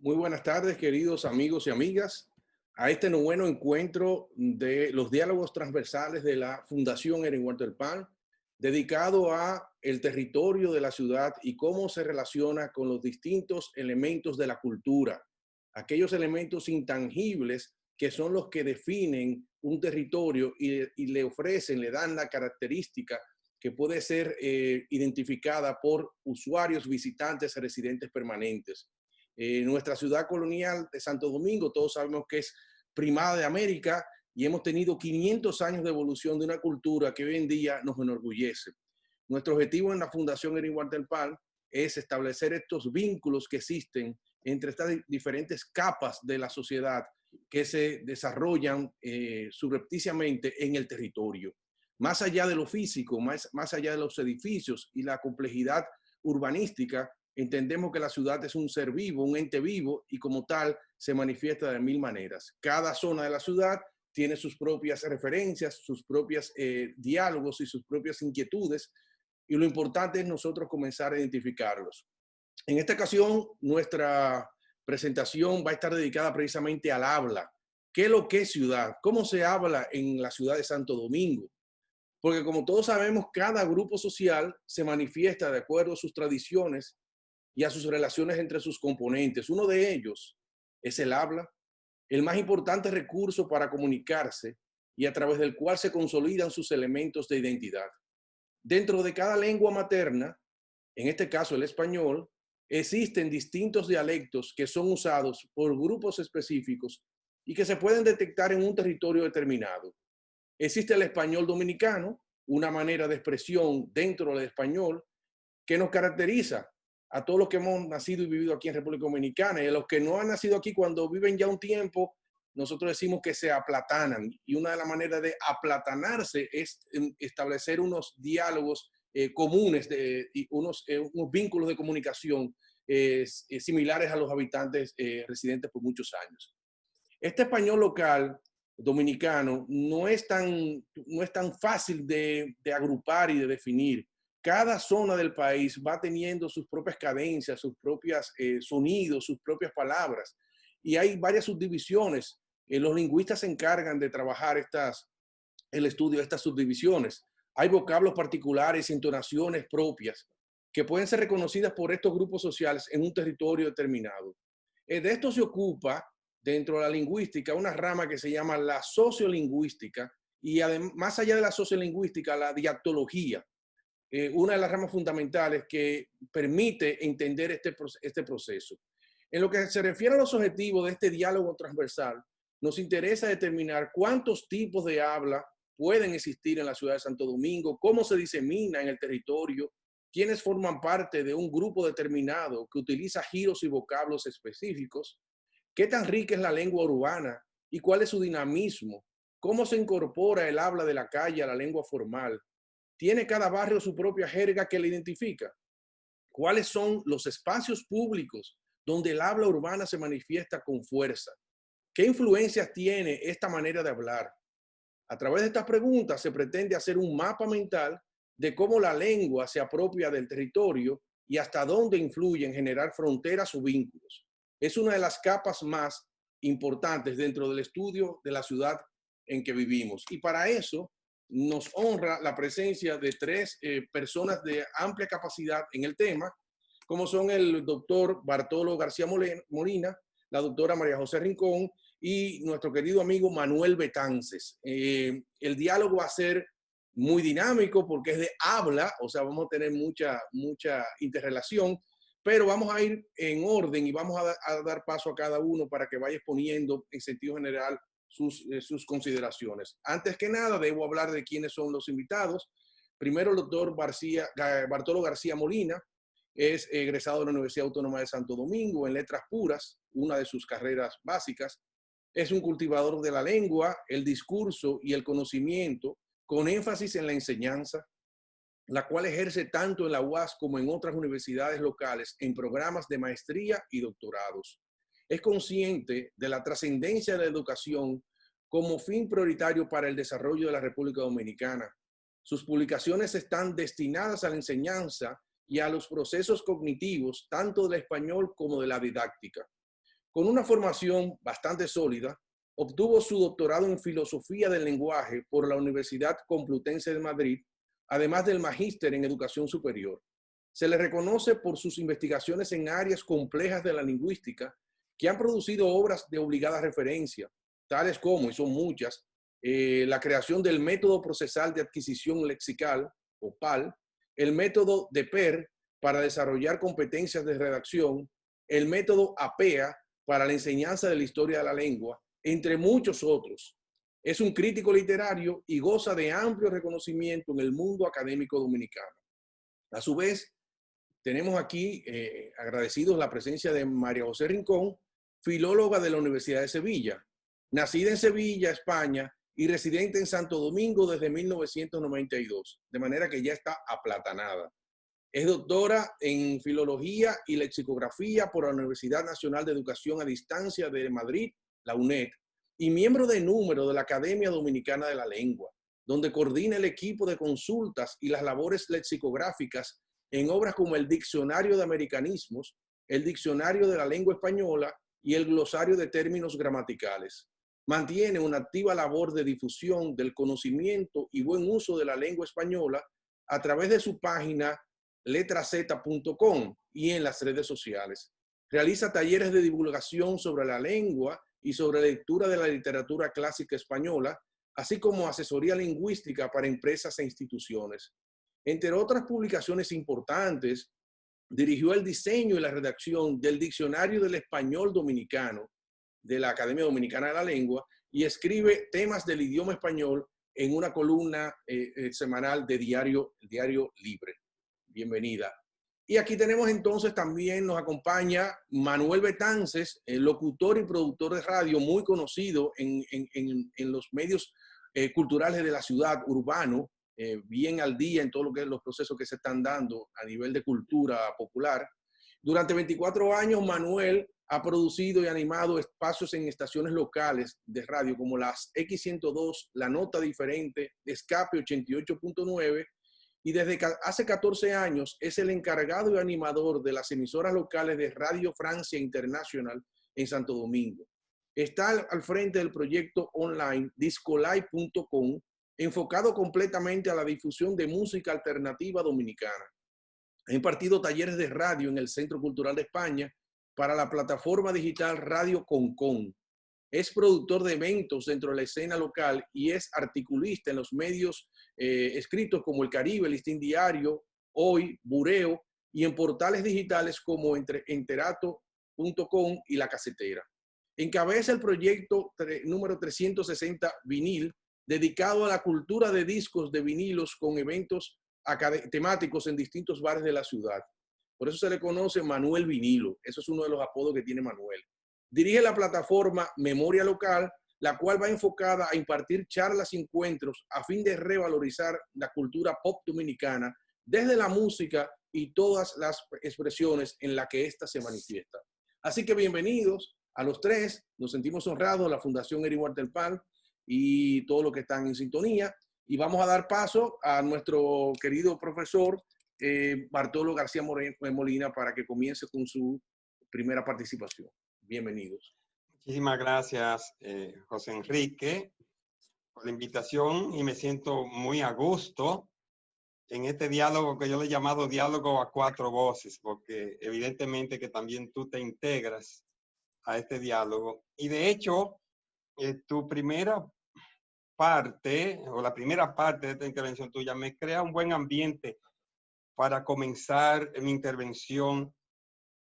Muy buenas tardes, queridos amigos y amigas, a este noveno encuentro de los diálogos transversales de la Fundación Erin Walter Pan, dedicado a el territorio de la ciudad y cómo se relaciona con los distintos elementos de la cultura, aquellos elementos intangibles que son los que definen un territorio y le ofrecen, le dan la característica que puede ser identificada por usuarios, visitantes, residentes permanentes. Nuestra ciudad colonial de Santo Domingo, todos sabemos que es primada de América y hemos tenido 500 años de evolución de una cultura que hoy en día nos enorgullece. Nuestro objetivo en la Fundación Erin Walter Pan es establecer estos vínculos que existen entre estas diferentes capas de la sociedad que se desarrollan subrepticiamente en el territorio. Más allá de lo físico, más allá de los edificios y la complejidad urbanística, entendemos que la ciudad es un ser vivo, un ente vivo, y como tal se manifiesta de mil maneras. Cada zona de la ciudad tiene sus propias referencias, sus propios diálogos y sus propias inquietudes, y lo importante es nosotros comenzar a identificarlos. En esta ocasión, nuestra presentación va a estar dedicada precisamente al habla. ¿Qué es lo que es ciudad? ¿Cómo se habla en la ciudad de Santo Domingo? Porque como todos sabemos, cada grupo social se manifiesta de acuerdo a sus tradiciones y a sus relaciones entre sus componentes. Uno de ellos es el habla, el más importante recurso para comunicarse y a través del cual se consolidan sus elementos de identidad. Dentro de cada lengua materna, en este caso el español, existen distintos dialectos que son usados por grupos específicos y que se pueden detectar en un territorio determinado. Existe el español dominicano, una manera de expresión dentro del español que nos caracteriza a todos los que hemos nacido y vivido aquí en República Dominicana, y a los que no han nacido aquí cuando viven ya un tiempo, nosotros decimos que se aplatanan, y una de las maneras de aplatanarse es establecer unos diálogos comunes y unos vínculos de comunicación similares a los habitantes residentes por muchos años. Este español local dominicano no es tan fácil de agrupar y de definir. Cada zona del país va teniendo sus propias cadencias, sus propios sonidos, sus propias palabras. Y hay varias subdivisiones. Los lingüistas se encargan de trabajar el estudio de estas subdivisiones. Hay vocablos particulares, entonaciones propias, que pueden ser reconocidas por estos grupos sociales en un territorio determinado. De esto se ocupa dentro de la lingüística una rama que se llama la sociolingüística y además, más allá de la sociolingüística, la dialectología, una de las ramas fundamentales que permite entender este proceso. En lo que se refiere a los objetivos de este diálogo transversal, nos interesa determinar cuántos tipos de habla pueden existir en la ciudad de Santo Domingo, cómo se disemina en el territorio, quiénes forman parte de un grupo determinado que utiliza giros y vocablos específicos, qué tan rica es la lengua urbana y cuál es su dinamismo, cómo se incorpora el habla de la calle a la lengua formal. ¿Tiene cada barrio su propia jerga que le identifica? ¿Cuáles son los espacios públicos donde el habla urbana se manifiesta con fuerza? ¿Qué influencias tiene esta manera de hablar? A través de estas preguntas se pretende hacer un mapa mental de cómo la lengua se apropia del territorio y hasta dónde influye en generar fronteras o vínculos. Es una de las capas más importantes dentro del estudio de la ciudad en que vivimos. Y para eso nos honra la presencia de tres personas de amplia capacidad en el tema, como son el doctor Bartolo García Molina, la doctora María José Rincón y nuestro querido amigo Manuel Betances. El diálogo va a ser muy dinámico porque es de habla, o sea, vamos a tener mucha interrelación, pero vamos a ir en orden y vamos a dar paso a cada uno para que vaya exponiendo en sentido general sus consideraciones. Antes que nada, debo hablar de quiénes son los invitados. Primero, el doctor Bartolo García Molina es egresado de la Universidad Autónoma de Santo Domingo en Letras Puras, una de sus carreras básicas. Es un cultivador de la lengua, el discurso y el conocimiento, con énfasis en la enseñanza, la cual ejerce tanto en la UAS como en otras universidades locales en programas de maestría y doctorados. Es consciente de la trascendencia de la educación como fin prioritario para el desarrollo de la República Dominicana. Sus publicaciones están destinadas a la enseñanza y a los procesos cognitivos, tanto del español como de la didáctica. Con una formación bastante sólida, obtuvo su doctorado en Filosofía del Lenguaje por la Universidad Complutense de Madrid, además del magíster en Educación Superior. Se le reconoce por sus investigaciones en áreas complejas de la lingüística que han producido obras de obligada referencia, tales como, y son muchas, la creación del método procesal de adquisición lexical, o PAL, el método de PER para desarrollar competencias de redacción, el método APEA para la enseñanza de la historia de la lengua, entre muchos otros. Es un crítico literario y goza de amplio reconocimiento en el mundo académico dominicano. A su vez, tenemos aquí agradecidos la presencia de María José Rincón, filóloga de la Universidad de Sevilla, nacida en Sevilla, España, y residente en Santo Domingo desde 1992, de manera que ya está aplatanada. Es doctora en Filología y Lexicografía por la Universidad Nacional de Educación a Distancia de Madrid, la UNED, y miembro de número de la Academia Dominicana de la Lengua, donde coordina el equipo de consultas y las labores lexicográficas en obras como el Diccionario de Americanismos, el Diccionario de la Lengua Española y el Glosario de Términos Gramaticales. Mantiene una activa labor de difusión del conocimiento y buen uso de la lengua española a través de su página letraz.com y en las redes sociales. Realiza talleres de divulgación sobre la lengua y sobre lectura de la literatura clásica española, así como asesoría lingüística para empresas e instituciones. Entre otras publicaciones importantes, dirigió el diseño y la redacción del Diccionario del Español Dominicano de la Academia Dominicana de la Lengua y escribe temas del idioma español en una columna semanal de Diario Libre. Bienvenida. Y aquí tenemos entonces también, nos acompaña Manuel Betances, locutor y productor de radio muy conocido en los medios culturales de la ciudad, urbano, bien al día en todo lo que es los procesos que se están dando a nivel de cultura popular. Durante 24 años, Manuel ha producido y animado espacios en estaciones locales de radio como las X102, La Nota Diferente, Escape 88.9, y desde hace 14 años es el encargado y animador de las emisoras locales de Radio Francia Internacional en Santo Domingo. Está al frente del proyecto online discolay.com, enfocado completamente a la difusión de música alternativa dominicana. Ha impartido talleres de radio en el Centro Cultural de España para la plataforma digital Radio Concon. Es productor de eventos dentro de la escena local y es articulista en los medios escritos como El Caribe, Listín Diario, Hoy, Bureo, y en portales digitales como enterato.com y La Casetera. Encabeza el proyecto número 360 Vinil, dedicado a la cultura de discos de vinilos con eventos temáticos en distintos bares de la ciudad. Por eso se le conoce Manuel Vinilo. Eso es uno de los apodos que tiene Manuel. Dirige la plataforma Memoria Local, la cual va enfocada a impartir charlas y encuentros a fin de revalorizar la cultura pop dominicana desde la música y todas las expresiones en las que ésta se manifiesta. Así que bienvenidos a los tres. Nos sentimos honrados, la Fundación Eric Huerta del Pan y todos los que están en sintonía. Y vamos a dar paso a nuestro querido profesor Bartolo García Molina para que comience con su primera participación. Bienvenidos. Muchísimas gracias, José Enrique, por la invitación y me siento muy a gusto en este diálogo que yo le he llamado diálogo a cuatro voces, porque evidentemente que también tú te integras a este diálogo. Y de hecho, tu primera parte, o la primera parte de esta intervención tuya, me crea un buen ambiente para comenzar mi intervención,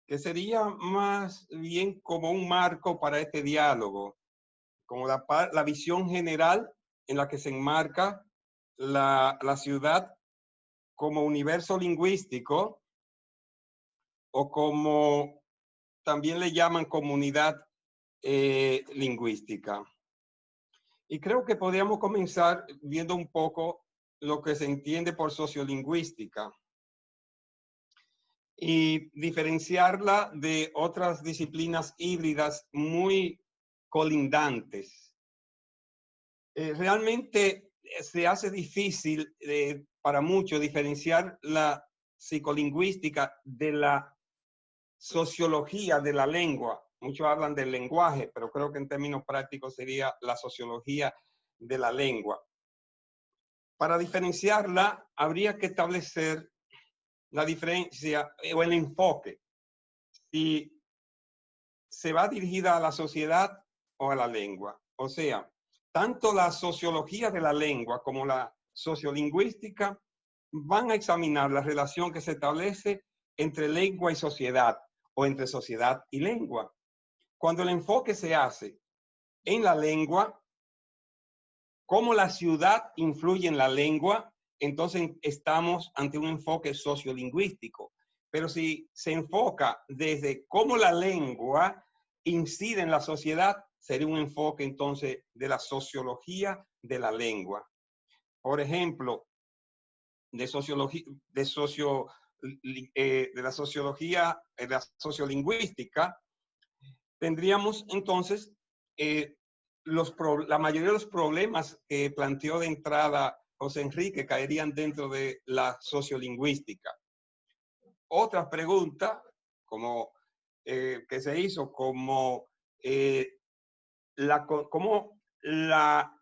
que sería más bien como un marco para este diálogo, como la visión general en la que se enmarca la ciudad como universo lingüístico, o como también le llaman comunidad lingüística. Y creo que podríamos comenzar viendo un poco lo que se entiende por sociolingüística y diferenciarla de otras disciplinas híbridas muy colindantes. Realmente se hace difícil para muchos diferenciar la psicolingüística de la sociología de la lengua, muchos hablan del lenguaje, pero creo que en términos prácticos sería la sociología de la lengua. Para diferenciarla, habría que establecer la diferencia o el enfoque, si se va dirigida a la sociedad o a la lengua. O sea, tanto la sociología de la lengua como la sociolingüística van a examinar la relación que se establece entre lengua y sociedad o entre sociedad y lengua. Cuando el enfoque se hace en la lengua, cómo la ciudad influye en la lengua, entonces estamos ante un enfoque sociolingüístico. Pero si se enfoca desde cómo la lengua incide en la sociedad, sería un enfoque entonces de la sociología de la lengua. Por ejemplo, de la sociolingüística, tendríamos entonces la mayoría de los problemas que planteó de entrada José Enrique caerían dentro de la sociolingüística. Otra pregunta que se hizo, como cómo la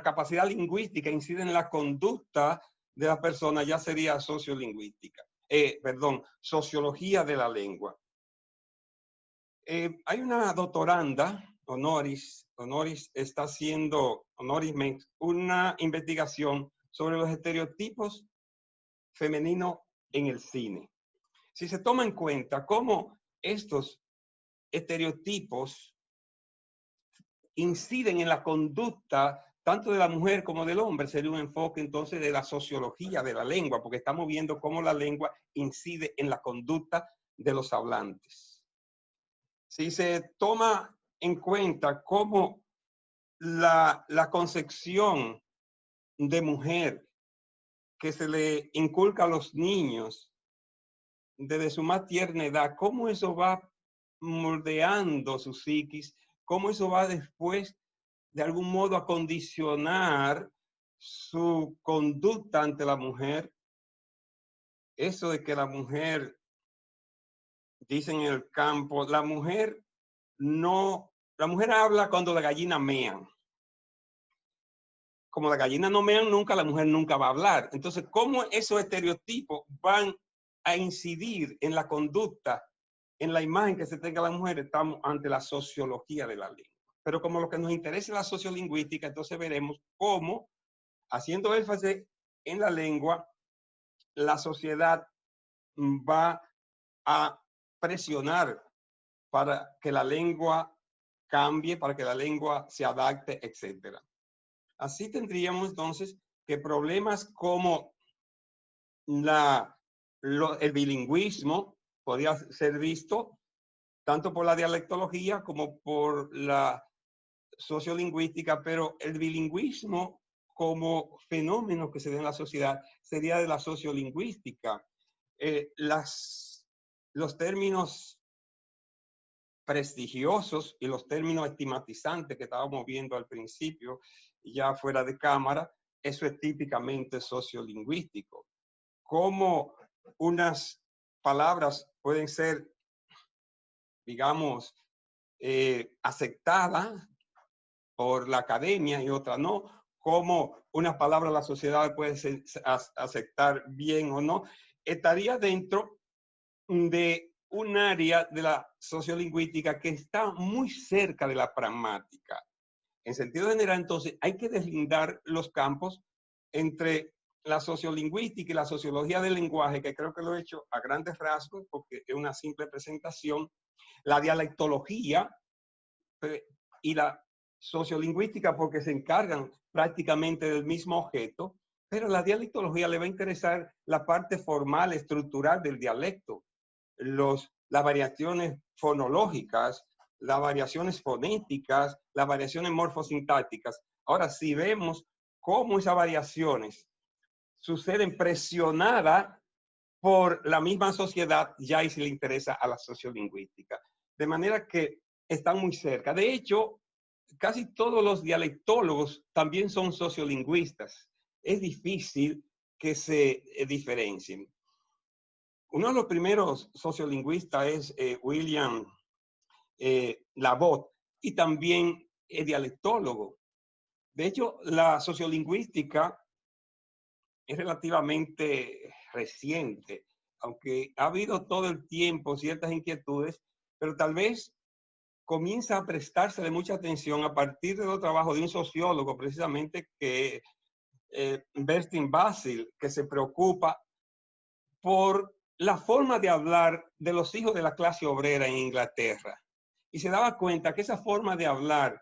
capacidad lingüística incide en la conducta de la persona, ya sería sociolingüística. Sociología de la lengua. Hay una doctoranda, honoris está haciendo, una investigación sobre los estereotipos femeninos en el cine. Si se toma en cuenta cómo estos estereotipos inciden en la conducta tanto de la mujer como del hombre, sería un enfoque entonces de la sociología de la lengua, porque estamos viendo cómo la lengua incide en la conducta de los hablantes. Si se toma en cuenta cómo la concepción de mujer que se le inculca a los niños desde su más tierna edad, cómo eso va moldeando su psiquis, cómo eso va después de algún modo a condicionar su conducta ante la mujer. Eso de que la mujer, dicen en el campo, la mujer habla cuando la gallina mean. Como la gallina no mean nunca, la mujer nunca va a hablar. Entonces, ¿cómo esos estereotipos van a incidir en la conducta, en la imagen que se tenga la mujer? Estamos ante la sociología de la lengua. Pero como lo que nos interesa es la sociolingüística, entonces veremos cómo, haciendo énfasis en la lengua, la sociedad va a presionar para que la lengua cambie, para que la lengua se adapte, etc. Así tendríamos entonces que problemas como el bilingüismo podría ser visto tanto por la dialectología como por la sociolingüística, pero el bilingüismo como fenómeno que se da en la sociedad sería de la sociolingüística. Los términos prestigiosos y los términos estigmatizantes que estábamos viendo al principio, ya fuera de cámara, eso es típicamente sociolingüístico. Cómo unas palabras pueden ser, digamos, aceptadas por la academia y otras no, cómo unas palabras la sociedad puede aceptar bien o no, estaría dentro de un área de la sociolingüística que está muy cerca de la pragmática. En sentido general, entonces, hay que deslindar los campos entre la sociolingüística y la sociología del lenguaje, que creo que lo he hecho a grandes rasgos porque es una simple presentación, la dialectología y la sociolingüística porque se encargan prácticamente del mismo objeto, pero la dialectología le va a interesar la parte formal, estructural del dialecto, las variaciones fonológicas, las variaciones fonéticas, las variaciones morfosintácticas. Ahora, si vemos cómo esas variaciones suceden presionadas por la misma sociedad, ya ahí se le interesa a la sociolingüística. De manera que están muy cerca. De hecho, casi todos los dialectólogos también son sociolingüistas. Es difícil que se diferencien. Uno de los primeros sociolingüistas es William la voz, y también es dialectólogo. De hecho, la sociolingüística es relativamente reciente, aunque ha habido todo el tiempo ciertas inquietudes, pero tal vez comienza a prestarse de mucha atención a partir de los trabajos de un sociólogo, precisamente, que Bertin Basil, que se preocupa por la forma de hablar de los hijos de la clase obrera en Inglaterra. Y se daba cuenta que esa forma de hablar,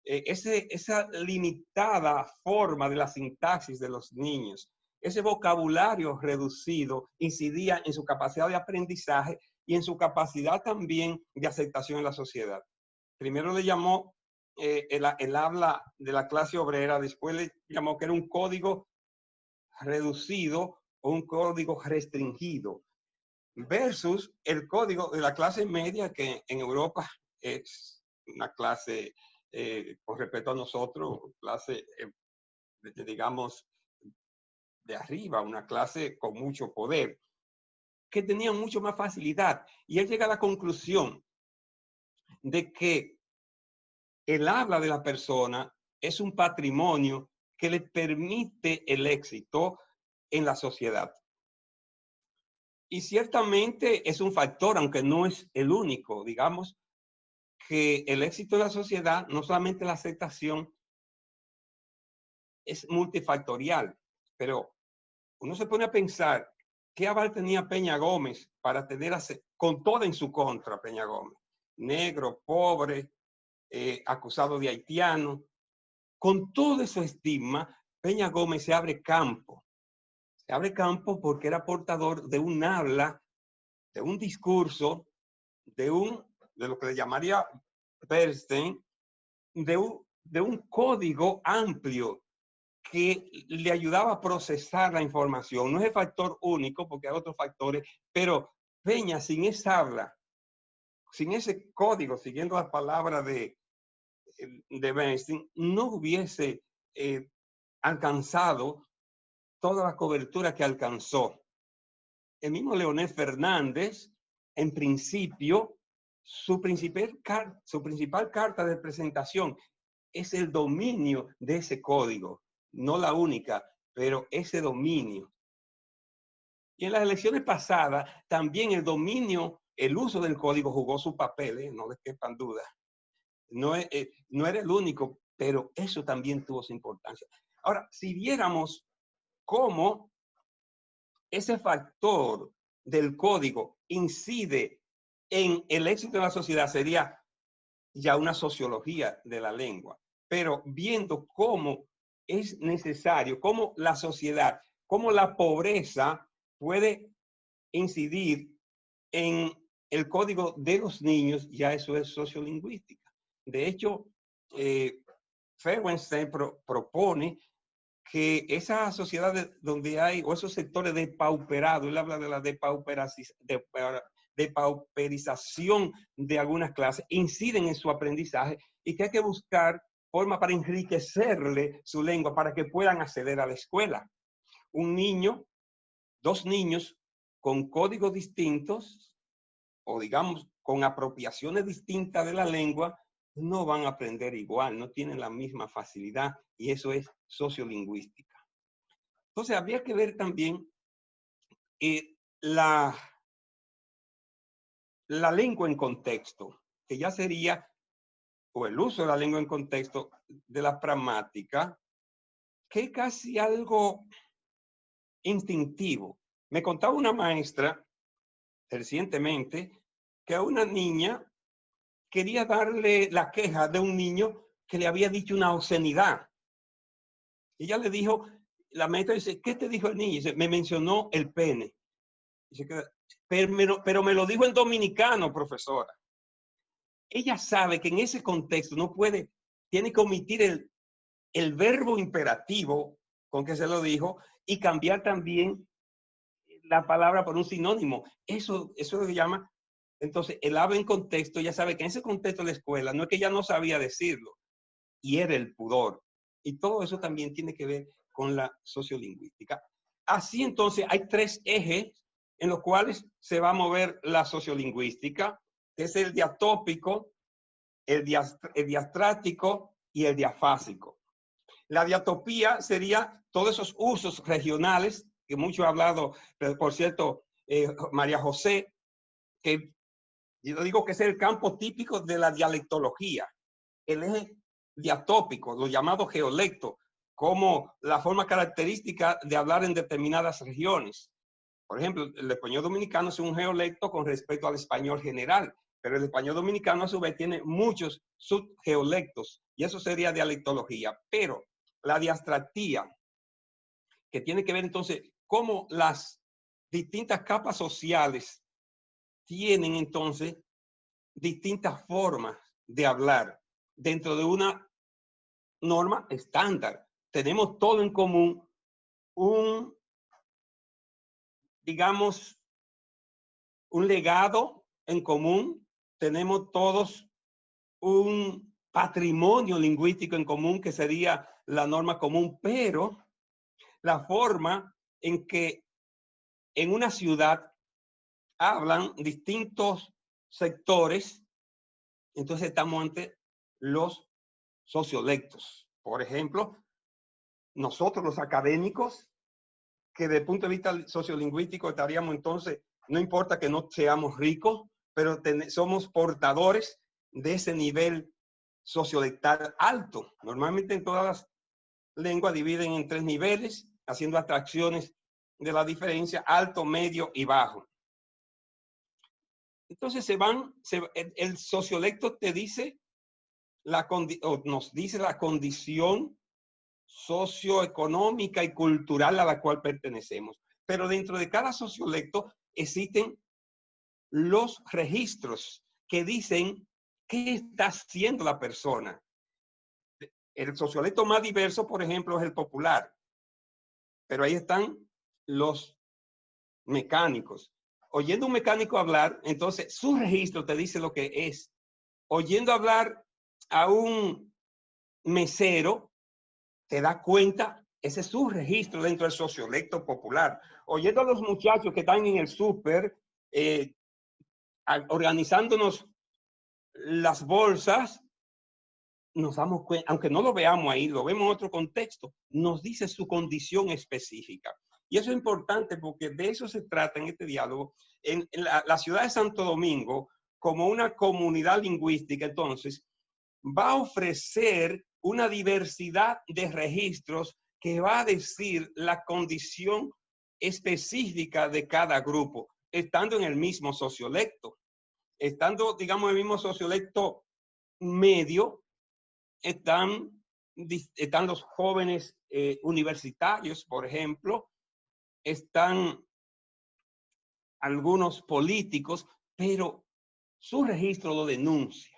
esa limitada forma de la sintaxis de los niños, ese vocabulario reducido, incidía en su capacidad de aprendizaje y en su capacidad también de aceptación en la sociedad. Primero le llamó el habla de la clase obrera, después le llamó que era un código reducido o un código restringido, versus el código de la clase media, que en Europa es una clase, con respecto a nosotros, clase, digamos, de arriba, una clase con mucho poder, que tenía mucho más facilidad. Y él llega a la conclusión de que el habla de la persona es un patrimonio que le permite el éxito en la sociedad. Y ciertamente es un factor, aunque no es el único. Digamos que el éxito de la sociedad, no solamente la aceptación, es multifactorial, pero uno se pone a pensar qué aval tenía Peña Gómez para tener, con todo en su contra, Peña Gómez, negro, pobre, acusado de haitiano. Con todo ese estigma, Peña Gómez se abre campo. Se abre campo porque era portador de un habla, de un discurso, de lo que le llamaría Bernstein, de un código amplio que le ayudaba a procesar la información. No es el factor único, porque hay otros factores, pero Peña, sin esa habla, sin ese código, siguiendo las palabras de Bernstein, no hubiese alcanzado toda la cobertura que alcanzó. El mismo Leonel Fernández, en principio, su principal carta de presentación es el dominio de ese código, no la única, pero ese dominio. Y en las elecciones pasadas, también el dominio, el uso del código jugó su papel, no les quepan dudas. No era el único, pero eso también tuvo su importancia. Ahora, si viéramos cómo ese factor del código incide en el éxito de la sociedad, sería ya una sociología de la lengua. Pero viendo cómo es necesario, cómo la sociedad, cómo la pobreza puede incidir en el código de los niños, ya eso es sociolingüística. De hecho, Feuerstein propone que esas sociedades donde hay, o esos sectores depauperados, él habla de la depauperización de algunas clases, inciden en su aprendizaje y que hay que buscar formas para enriquecerle su lengua para que puedan acceder a la escuela. Un niño, dos niños con códigos distintos, o digamos con apropiaciones distintas de la lengua, no van a aprender igual, no tienen la misma facilidad, y eso es sociolingüística. Entonces, habría que ver también la lengua en contexto, que ya sería, o el uso de la lengua en contexto de la pragmática, que es casi algo instintivo. Me contaba una maestra recientemente que a una niña quería darle la queja de un niño que le había dicho una obscenidad. Ella le dijo, la maestra dice, ¿qué te dijo el niño? Dice, me mencionó el pene. Dice, pero me lo dijo en dominicano, profesora. Ella sabe que en ese contexto no puede, tiene que omitir el verbo imperativo con que se lo dijo y cambiar también la palabra por un sinónimo. Eso se llama. Entonces, el habla en contexto, ya sabe que en ese contexto de la escuela no es que ella no sabía decirlo, y era el pudor. Y todo eso también tiene que ver con la sociolingüística. Así entonces hay tres ejes en los cuales se va a mover la sociolingüística, que es el diatópico, el diastrático y el diafásico. La diatopía sería todos esos usos regionales que mucho ha hablado, pero por cierto, María José, que yo digo que es el campo típico de la dialectología, el eje diatópico, los llamados geolectos, como la forma característica de hablar en determinadas regiones. Por ejemplo, el español dominicano es un geolecto con respecto al español general, pero el español dominicano a su vez tiene muchos subgeolectos y eso sería dialectología. Pero la diastractía, que tiene que ver entonces cómo las distintas capas sociales tienen entonces distintas formas de hablar dentro de una norma estándar. Tenemos todo en común, digamos, un legado en común, tenemos todos un patrimonio lingüístico en común que sería la norma común, pero la forma en que en una ciudad hablan distintos sectores, entonces estamos ante los sociolectos. Por ejemplo, nosotros los académicos, que desde el punto de vista sociolingüístico estaríamos entonces, no importa que no seamos ricos, pero somos portadores de ese nivel sociolectal alto. Normalmente en todas las lenguas dividen en 3 niveles, haciendo abstracciones de la diferencia alto, medio y bajo. Entonces el sociolecto te dice nos dice la condición socioeconómica y cultural a la cual pertenecemos. Pero dentro de cada sociolecto existen los registros que dicen qué está haciendo la persona. El sociolecto más diverso, por ejemplo, es el popular. Pero ahí están los mecánicos. Oyendo a un mecánico hablar, entonces su registro te dice lo que es. Oyendo hablar a un mesero, te da cuenta, ese es su registro dentro del sociolecto popular. Oyendo a los muchachos que están en el súper, organizándonos las bolsas, nos damos cuenta, aunque no lo veamos ahí, lo vemos en otro contexto, nos dice su condición específica. Y eso es importante porque de eso se trata en este diálogo. En la ciudad de Santo Domingo, como una comunidad lingüística, entonces, va a ofrecer una diversidad de registros que va a decir la condición específica de cada grupo, estando en el mismo sociolecto. Estando, digamos, en el mismo sociolecto medio, están los jóvenes universitarios, por ejemplo, están algunos políticos, pero su registro lo denuncia.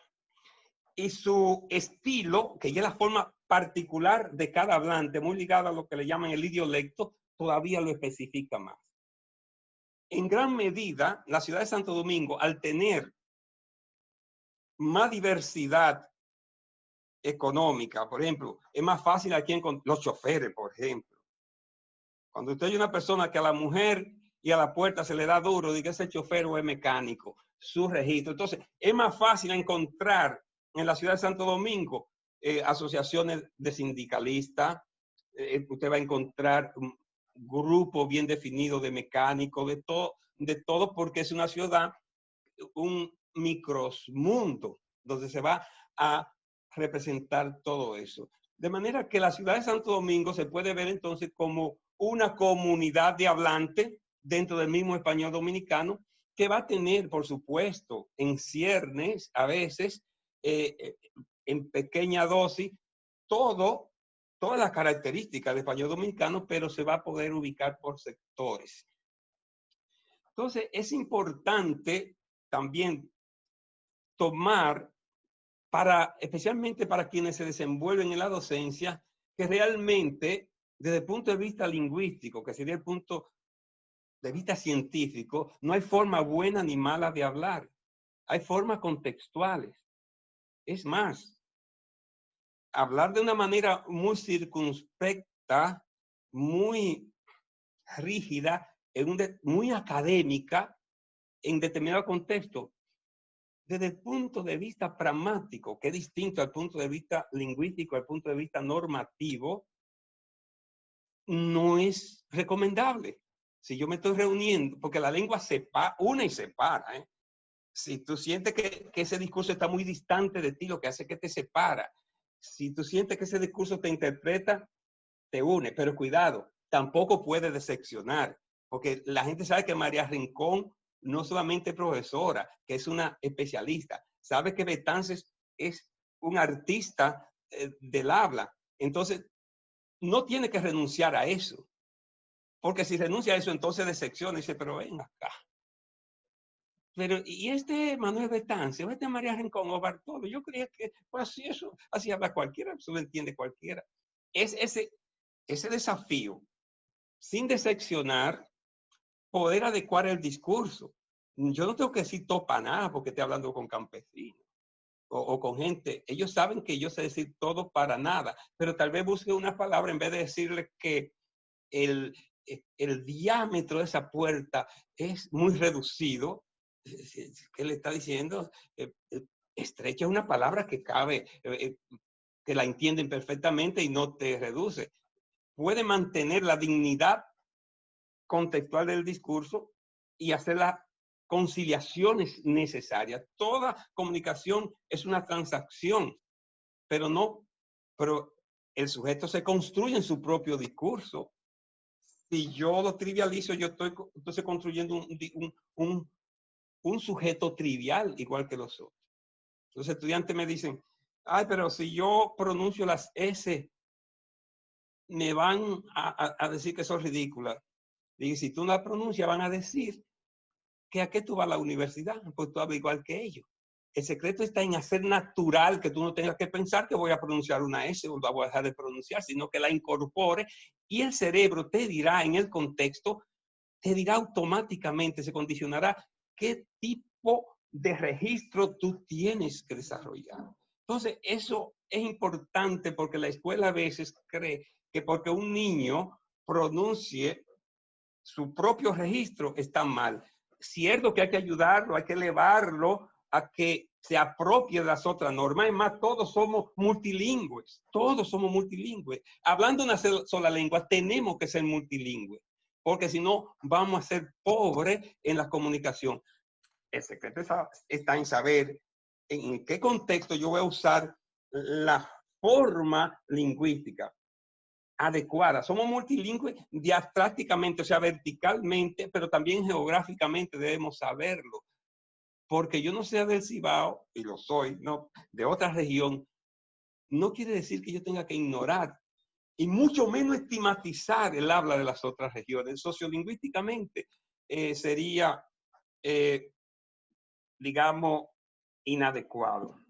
Y su estilo, que ya es la forma particular de cada hablante, muy ligada a lo que le llaman el idiolecto, todavía lo especifica más. En gran medida, la ciudad de Santo Domingo, al tener más diversidad económica, por ejemplo, es más fácil aquí encontrar los choferes, por ejemplo. Cuando usted hay una persona que a la mujer y a la puerta se le da duro, diga ese chofer o es mecánico, su registro. Entonces, es más fácil encontrar en la ciudad de Santo Domingo asociaciones de sindicalistas, usted va a encontrar un grupo bien definido de mecánicos, de todo, porque es una ciudad, un micromundo, donde se va a representar todo eso. De manera que la ciudad de Santo Domingo se puede ver entonces como una comunidad de hablantes dentro del mismo español dominicano, que va a tener, por supuesto, en ciernes, a veces, en pequeña dosis, todas las características del español dominicano, pero se va a poder ubicar por sectores. Entonces, es importante también tomar, especialmente para quienes se desenvuelven en la docencia, que realmente, desde el punto de vista lingüístico, que sería el punto de vista científico, no hay forma buena ni mala de hablar. Hay formas contextuales. Es más, hablar de una manera muy circunspecta, muy rígida, muy académica, en determinado contexto, desde el punto de vista pragmático, que es distinto al punto de vista lingüístico, al punto de vista normativo, no es recomendable. Si yo me estoy reuniendo, porque la lengua une y separa, ¿eh? Si tú sientes que ese discurso está muy distante de ti, lo que hace que te separa. Si tú sientes que ese discurso te interpreta, te une. Pero cuidado, tampoco puede decepcionar, porque la gente sabe que María Rincón no solamente es profesora, que es una especialista, sabe que Betances es un artista del habla. Entonces, no tiene que renunciar a eso, porque si renuncia a eso, entonces decepciona y dice, pero ven acá. Pero, ¿y este Manuel Betances, o este María Rincón, o Bartolo? Yo creía que, pues así, eso, así habla cualquiera, eso lo entiende cualquiera. Es ese desafío, sin decepcionar, poder adecuar el discurso. Yo no tengo que decir topa nada porque estoy hablando con campesinos o con gente. Ellos saben que yo sé decir todo para nada, pero tal vez busque una palabra en vez de decirle que el, el diámetro de esa puerta es muy reducido. ¿Qué le está diciendo? Estrecha es una palabra que cabe, que la entienden perfectamente y no te reduce. Puede mantener la dignidad contextual del discurso y hacer las conciliaciones necesarias. Toda comunicación es una transacción, pero el sujeto se construye en su propio discurso. Si yo lo trivializo, yo estoy entonces construyendo un sujeto trivial igual que los otros. Los estudiantes me dicen, ay, pero si yo pronuncio las S, me van a decir que son ridículas. Y si tú no las pronuncias, van a decir que a qué tú vas a la universidad, pues tú hablas igual que ellos. El secreto está en hacer natural que tú no tengas que pensar que voy a pronunciar una S o la voy a dejar de pronunciar, sino que la incorpore y el cerebro te dirá en el contexto, te dirá automáticamente, se condicionará qué tipo de registro tú tienes que desarrollar. Entonces, eso es importante porque la escuela a veces cree que porque un niño pronuncie su propio registro está mal. Cierto que hay que ayudarlo, hay que elevarlo a que se apropie de las otras normas. Es más, todos somos multilingües, todos somos multilingües. Hablando una sola lengua, tenemos que ser multilingües, porque si no, vamos a ser pobres en la comunicación. El secreto está en saber en qué contexto yo voy a usar la forma lingüística adecuada. Somos multilingües diastrácticamente, o sea, verticalmente, pero también geográficamente debemos saberlo. Porque yo no sea del Cibao, y lo soy, no, de otra región, no quiere decir que yo tenga que ignorar y mucho menos estigmatizar el habla de las otras regiones. Sociolingüísticamente sería, digamos, inadecuado.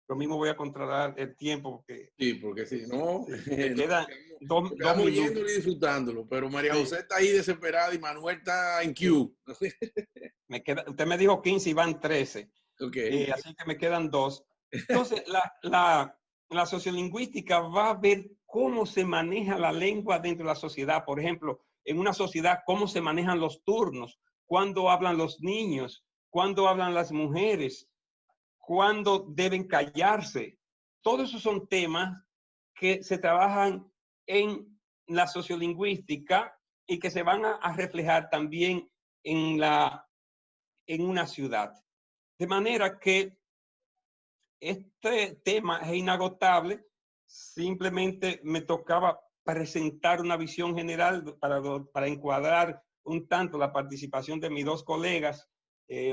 Lo mismo voy a controlar el tiempo porque Sí, porque si no, me quedan dos quedamos yéndolo minutos. y disfrutándolo, pero María Sí. José está ahí desesperada y Manuel está en queue. Usted me dijo 15 y van 13. Okay. Así que me quedan 2. Entonces, la sociolingüística va a ver cómo se maneja la lengua dentro de la sociedad. Por ejemplo, en una sociedad, cómo se manejan los turnos, cuándo hablan los niños, cuándo hablan las mujeres, cuándo deben callarse. Todos esos son temas que se trabajan en la sociolingüística y que se van a reflejar también en una ciudad. De manera que este tema es inagotable. Simplemente me tocaba presentar una visión general para encuadrar un tanto la participación de mis dos colegas,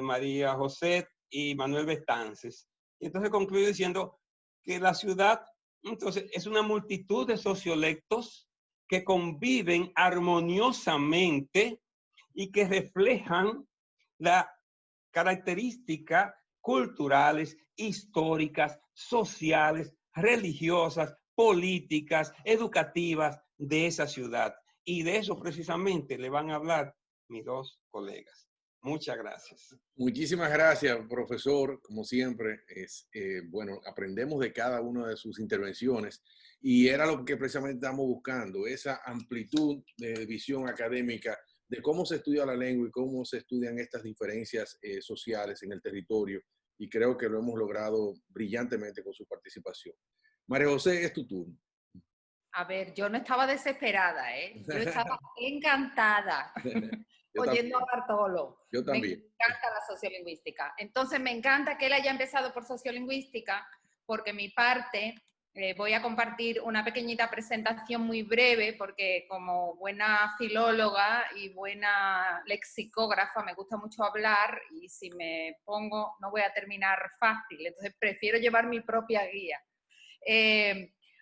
María José y Manuel Betances. Y entonces concluyo diciendo que la ciudad entonces, es una multitud de sociolectos que conviven armoniosamente y que reflejan la características culturales, históricas, sociales, religiosas, políticas, educativas de esa ciudad. Y de eso precisamente le van a hablar mis dos colegas. Muchas gracias. Muchísimas gracias, profesor. Como siempre, bueno, aprendemos de cada una de sus intervenciones y era lo que precisamente estamos buscando, esa amplitud de visión académica de cómo se estudia la lengua y cómo se estudian estas diferencias sociales en el territorio y creo que lo hemos logrado brillantemente con su participación. María José, es tu turno. A ver, yo no estaba desesperada, ¿eh? Yo estaba encantada oyendo a Bartolo. Yo también. Me encanta la sociolingüística. Entonces, me encanta que él haya empezado por sociolingüística, porque mi parte, voy a compartir una pequeñita presentación muy breve, porque como buena filóloga y buena lexicógrafa me gusta mucho hablar, y si me pongo no voy a terminar fácil, entonces prefiero llevar mi propia guía.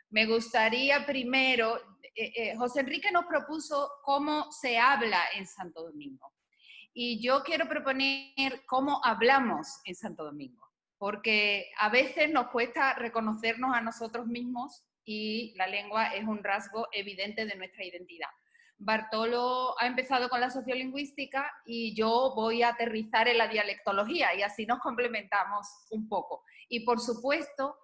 Me gustaría primero, José Enrique nos propuso cómo se habla en Santo Domingo. Y yo quiero proponer cómo hablamos en Santo Domingo, porque a veces nos cuesta reconocernos a nosotros mismos y la lengua es un rasgo evidente de nuestra identidad. Bartolo ha empezado con la sociolingüística y yo voy a aterrizar en la dialectología y así nos complementamos un poco. Y por supuesto,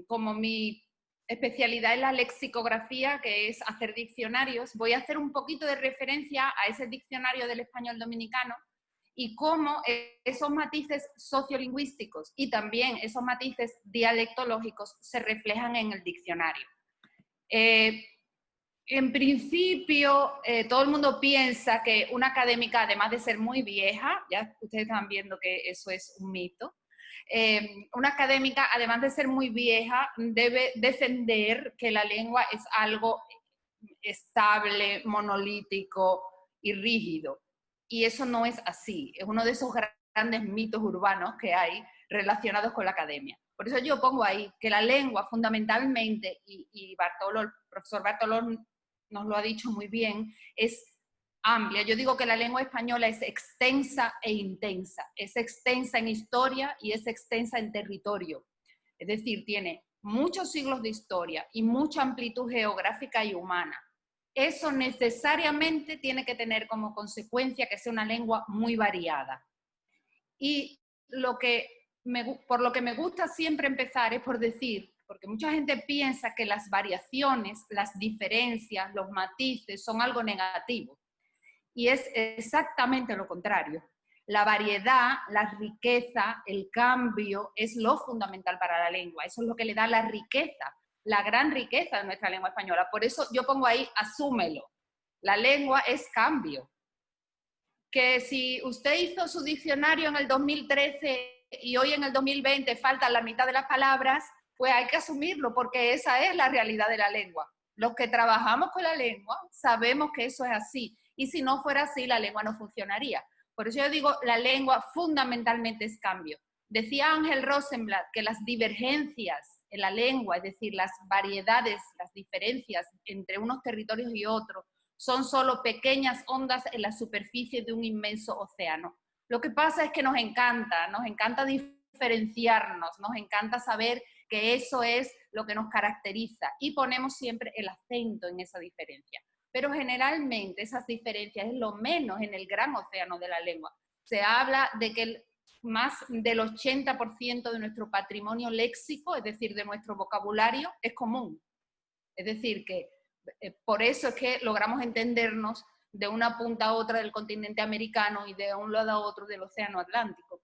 como mi especialidad en la lexicografía, que es hacer diccionarios, voy a hacer un poquito de referencia a ese diccionario del español dominicano y cómo esos matices sociolingüísticos y también esos matices dialectológicos se reflejan en el diccionario. En principio, todo el mundo piensa que una académica, además de ser muy vieja, ya ustedes están viendo que eso es un mito, una académica, además de ser muy vieja, debe defender que la lengua es algo estable, monolítico y rígido. Y eso no es así. Es uno de esos grandes mitos urbanos que hay relacionados con la academia. Por eso yo pongo ahí que la lengua fundamentalmente, y Bartolo, el profesor Bartolo nos lo ha dicho muy bien, es amplia. Yo digo que la lengua española es extensa e intensa. Es extensa en historia y es extensa en territorio. Es decir, tiene muchos siglos de historia y mucha amplitud geográfica y humana. Eso necesariamente tiene que tener como consecuencia que sea una lengua muy variada. Y por lo que me gusta siempre empezar es por decir, porque mucha gente piensa que las variaciones, las diferencias, los matices son algo negativo. Y es exactamente lo contrario. La variedad, la riqueza, el cambio es lo fundamental para la lengua. Eso es lo que le da la riqueza, la gran riqueza de nuestra lengua española. Por eso yo pongo ahí, asúmelo. La lengua es cambio. Que si usted hizo su diccionario en el 2013 y hoy en el 2020 faltan la mitad de las palabras, pues hay que asumirlo porque esa es la realidad de la lengua. Los que trabajamos con la lengua sabemos que eso es así. Y si no fuera así, la lengua no funcionaría. Por eso yo digo, la lengua fundamentalmente es cambio. Decía Ángel Rosenblatt que las divergencias en la lengua, es decir, las variedades, las diferencias entre unos territorios y otros, son solo pequeñas ondas en la superficie de un inmenso océano. Lo que pasa es que nos encanta diferenciarnos, nos encanta saber que eso es lo que nos caracteriza y ponemos siempre el acento en esa diferencia. Pero generalmente esas diferencias es lo menos en el gran océano de la lengua. Se habla de que más del 80% de nuestro patrimonio léxico, es decir, de nuestro vocabulario, es común. Es decir, que por eso es que logramos entendernos de una punta a otra del continente americano y de un lado a otro del océano Atlántico.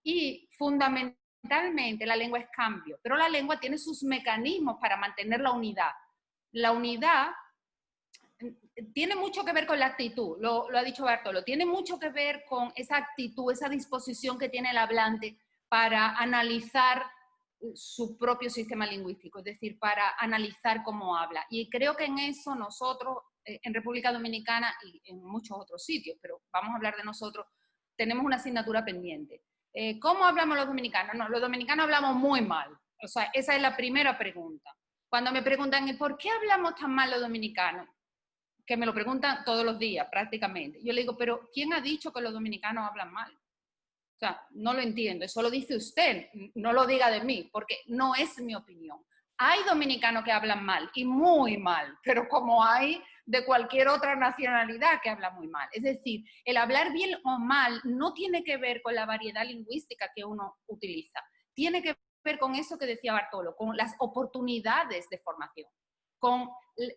Y fundamentalmente la lengua es cambio, pero la lengua tiene sus mecanismos para mantener la unidad. La unidad tiene mucho que ver con la actitud, lo ha dicho Bartolo, tiene mucho que ver con esa actitud, esa disposición que tiene el hablante para analizar su propio sistema lingüístico, es decir, para analizar cómo habla. Y creo que en eso nosotros, en República Dominicana y en muchos otros sitios, pero vamos a hablar de nosotros, tenemos una asignatura pendiente. ¿Cómo hablamos los dominicanos? No, los dominicanos hablamos muy mal. O sea, esa es la primera pregunta. Cuando me preguntan, ¿por qué hablamos tan mal los dominicanos? Que me lo preguntan todos los días, prácticamente. Yo le digo, pero ¿quién ha dicho que los dominicanos hablan mal? O sea, no lo entiendo, eso lo dice usted, no lo diga de mí, porque no es mi opinión. Hay dominicanos que hablan mal, y muy mal, pero como hay de cualquier otra nacionalidad que habla muy mal. Es decir, el hablar bien o mal no tiene que ver con la variedad lingüística que uno utiliza, tiene que ver con eso que decía Bartolo, con las oportunidades de formación. con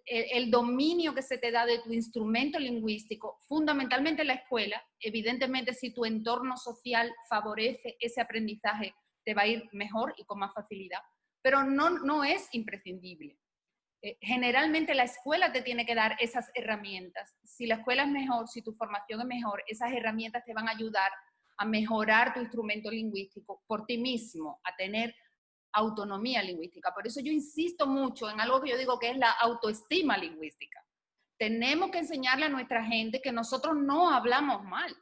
el dominio que se te da de tu instrumento lingüístico, fundamentalmente en la escuela. Evidentemente, si tu entorno social favorece ese aprendizaje, te va a ir mejor y con más facilidad, pero no es imprescindible. Generalmente la escuela te tiene que dar esas herramientas. Si la escuela es mejor, si tu formación es mejor, esas herramientas te van a ayudar a mejorar tu instrumento lingüístico por ti mismo, a tener autonomía lingüística. Por eso yo insisto mucho en algo que yo digo que es la autoestima lingüística. Tenemos que enseñarle a nuestra gente que nosotros no hablamos mal.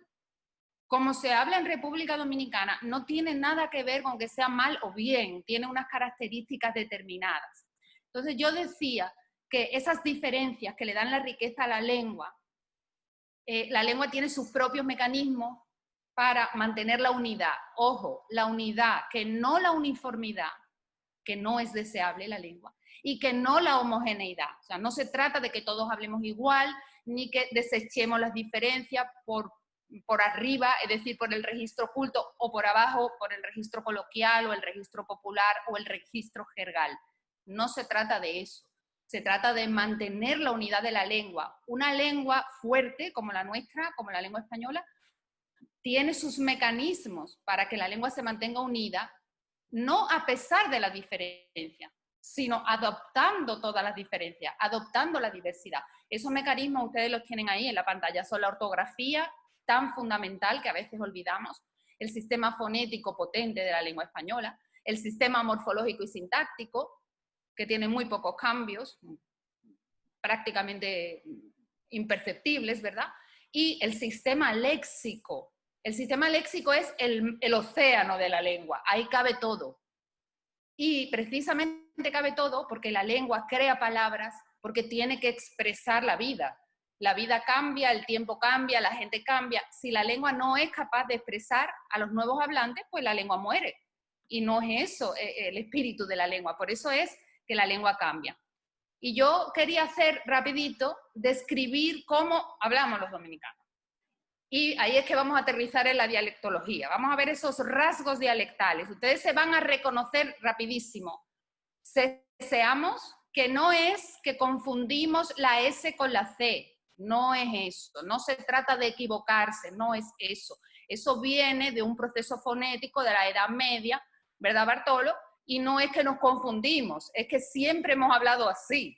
Como se habla en República Dominicana, no tiene nada que ver con que sea mal o bien, tiene unas características determinadas. Entonces yo decía que esas diferencias que le dan la riqueza a la lengua tiene sus propios mecanismos para mantener la unidad. Ojo, la unidad, que no la uniformidad, que no es deseable la lengua, y que no la homogeneidad. O sea, no se trata de que todos hablemos igual, ni que desechemos las diferencias por arriba, es decir, por el registro culto, o por abajo, por el registro coloquial, o el registro popular, o el registro jergal. No se trata de eso. Se trata de mantener la unidad de la lengua. Una lengua fuerte, como la nuestra, como la lengua española, tiene sus mecanismos para que la lengua se mantenga unida, no a pesar de la diferencia, sino adoptando todas las diferencias, adoptando la diversidad. Esos mecanismos ustedes los tienen ahí en la pantalla, son la ortografía, tan fundamental que a veces olvidamos, el sistema fonético potente de la lengua española, el sistema morfológico y sintáctico, que tiene muy pocos cambios, prácticamente imperceptibles, ¿verdad? Y el sistema léxico. El sistema léxico es el océano de la lengua, ahí cabe todo. Y precisamente cabe todo porque la lengua crea palabras, porque tiene que expresar la vida. La vida cambia, el tiempo cambia, la gente cambia. Si la lengua no es capaz de expresar a los nuevos hablantes, pues la lengua muere. Y no es eso el espíritu de la lengua, por eso es que la lengua cambia. Y yo quería hacer rapidito, describir cómo hablamos los dominicanos. Y ahí es que vamos a aterrizar en la dialectología. Vamos a ver esos rasgos dialectales. Ustedes se van a reconocer rapidísimo. Seamos que no es que confundimos la S con la C. No es eso. No se trata de equivocarse. No es eso. Eso viene de un proceso fonético de la Edad Media, ¿verdad, Bartolo? Y no es que nos confundimos. Es que siempre hemos hablado así.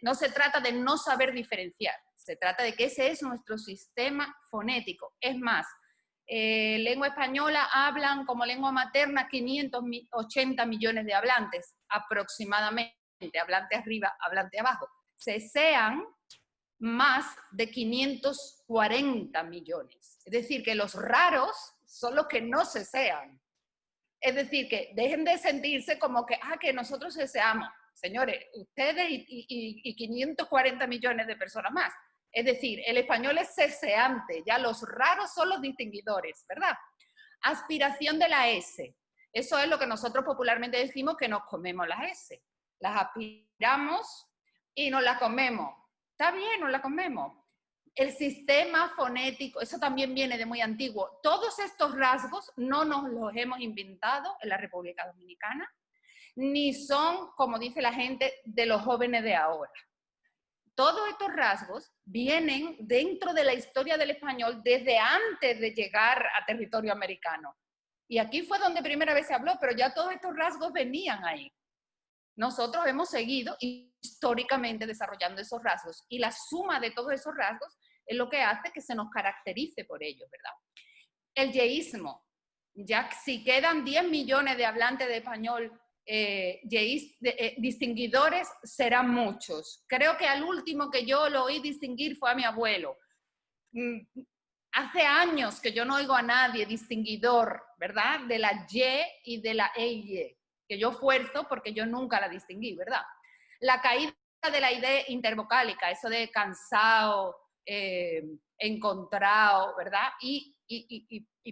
No se trata de no saber diferenciar. Se trata de que ese es nuestro sistema fonético. Es más, lengua española hablan como lengua materna 580 millones de hablantes, aproximadamente, hablante arriba, hablante abajo. Cesean más de 540 millones. Es decir, que los raros son los que no cesean. Es decir, que dejen de sentirse como que nosotros ceseamos. Señores, ustedes y 540 millones de personas más. Es decir, el español es ceseante, ya los raros son los distinguidores, ¿verdad? Aspiración de la S. Eso es lo que nosotros popularmente decimos que nos comemos las S. Las aspiramos y nos las comemos. Está bien, nos las comemos. El sistema fonético, eso también viene de muy antiguo. Todos estos rasgos no nos los hemos inventado en la República Dominicana, ni son, como dice la gente, de los jóvenes de ahora. Todos estos rasgos vienen dentro de la historia del español desde antes de llegar a territorio americano. Y aquí fue donde primera vez se habló, pero ya todos estos rasgos venían ahí. Nosotros hemos seguido históricamente desarrollando esos rasgos y la suma de todos esos rasgos es lo que hace que se nos caracterice por ellos, ¿verdad? El yeísmo. Ya si quedan 10 millones de hablantes de español distinguidores, serán muchos. Creo que al último que yo lo oí distinguir fue a mi abuelo. Hace años que yo no oigo a nadie distinguidor, ¿verdad? De la Y y de la EY, que yo fuerzo porque yo nunca la distinguí, ¿verdad? La caída de la idea intervocálica, eso de cansado, encontrado, ¿verdad? Y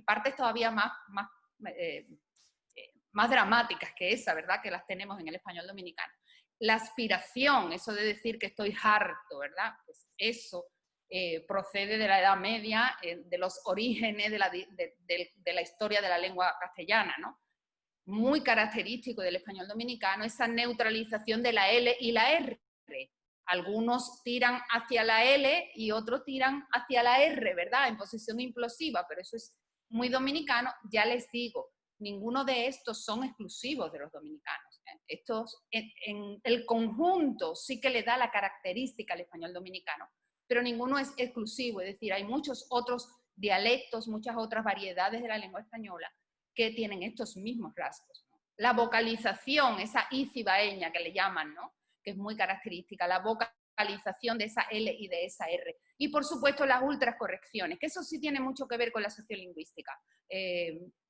partes todavía más dramáticas que esa, ¿verdad? Que las tenemos en el español dominicano. La aspiración, eso de decir que estoy harto, ¿verdad? Pues eso procede de la Edad Media, de los orígenes de la historia de la lengua castellana, ¿no? Muy característico del español dominicano, esa neutralización de la L y la R. Algunos tiran hacia la L y otros tiran hacia la R, ¿verdad? En posición implosiva, pero eso es muy dominicano. Ya les digo, ninguno de estos son exclusivos de los dominicanos. Estos, en el conjunto sí que le da la característica al español dominicano, pero ninguno es exclusivo, es decir, hay muchos otros dialectos, muchas otras variedades de la lengua española que tienen estos mismos rasgos, ¿no? La vocalización, esa I cibaeña que le llaman, ¿no? Que es muy característica, la vocalización de esa L y de esa R. Y por supuesto las ultracorrecciones, que eso sí tiene mucho que ver con la sociolingüística,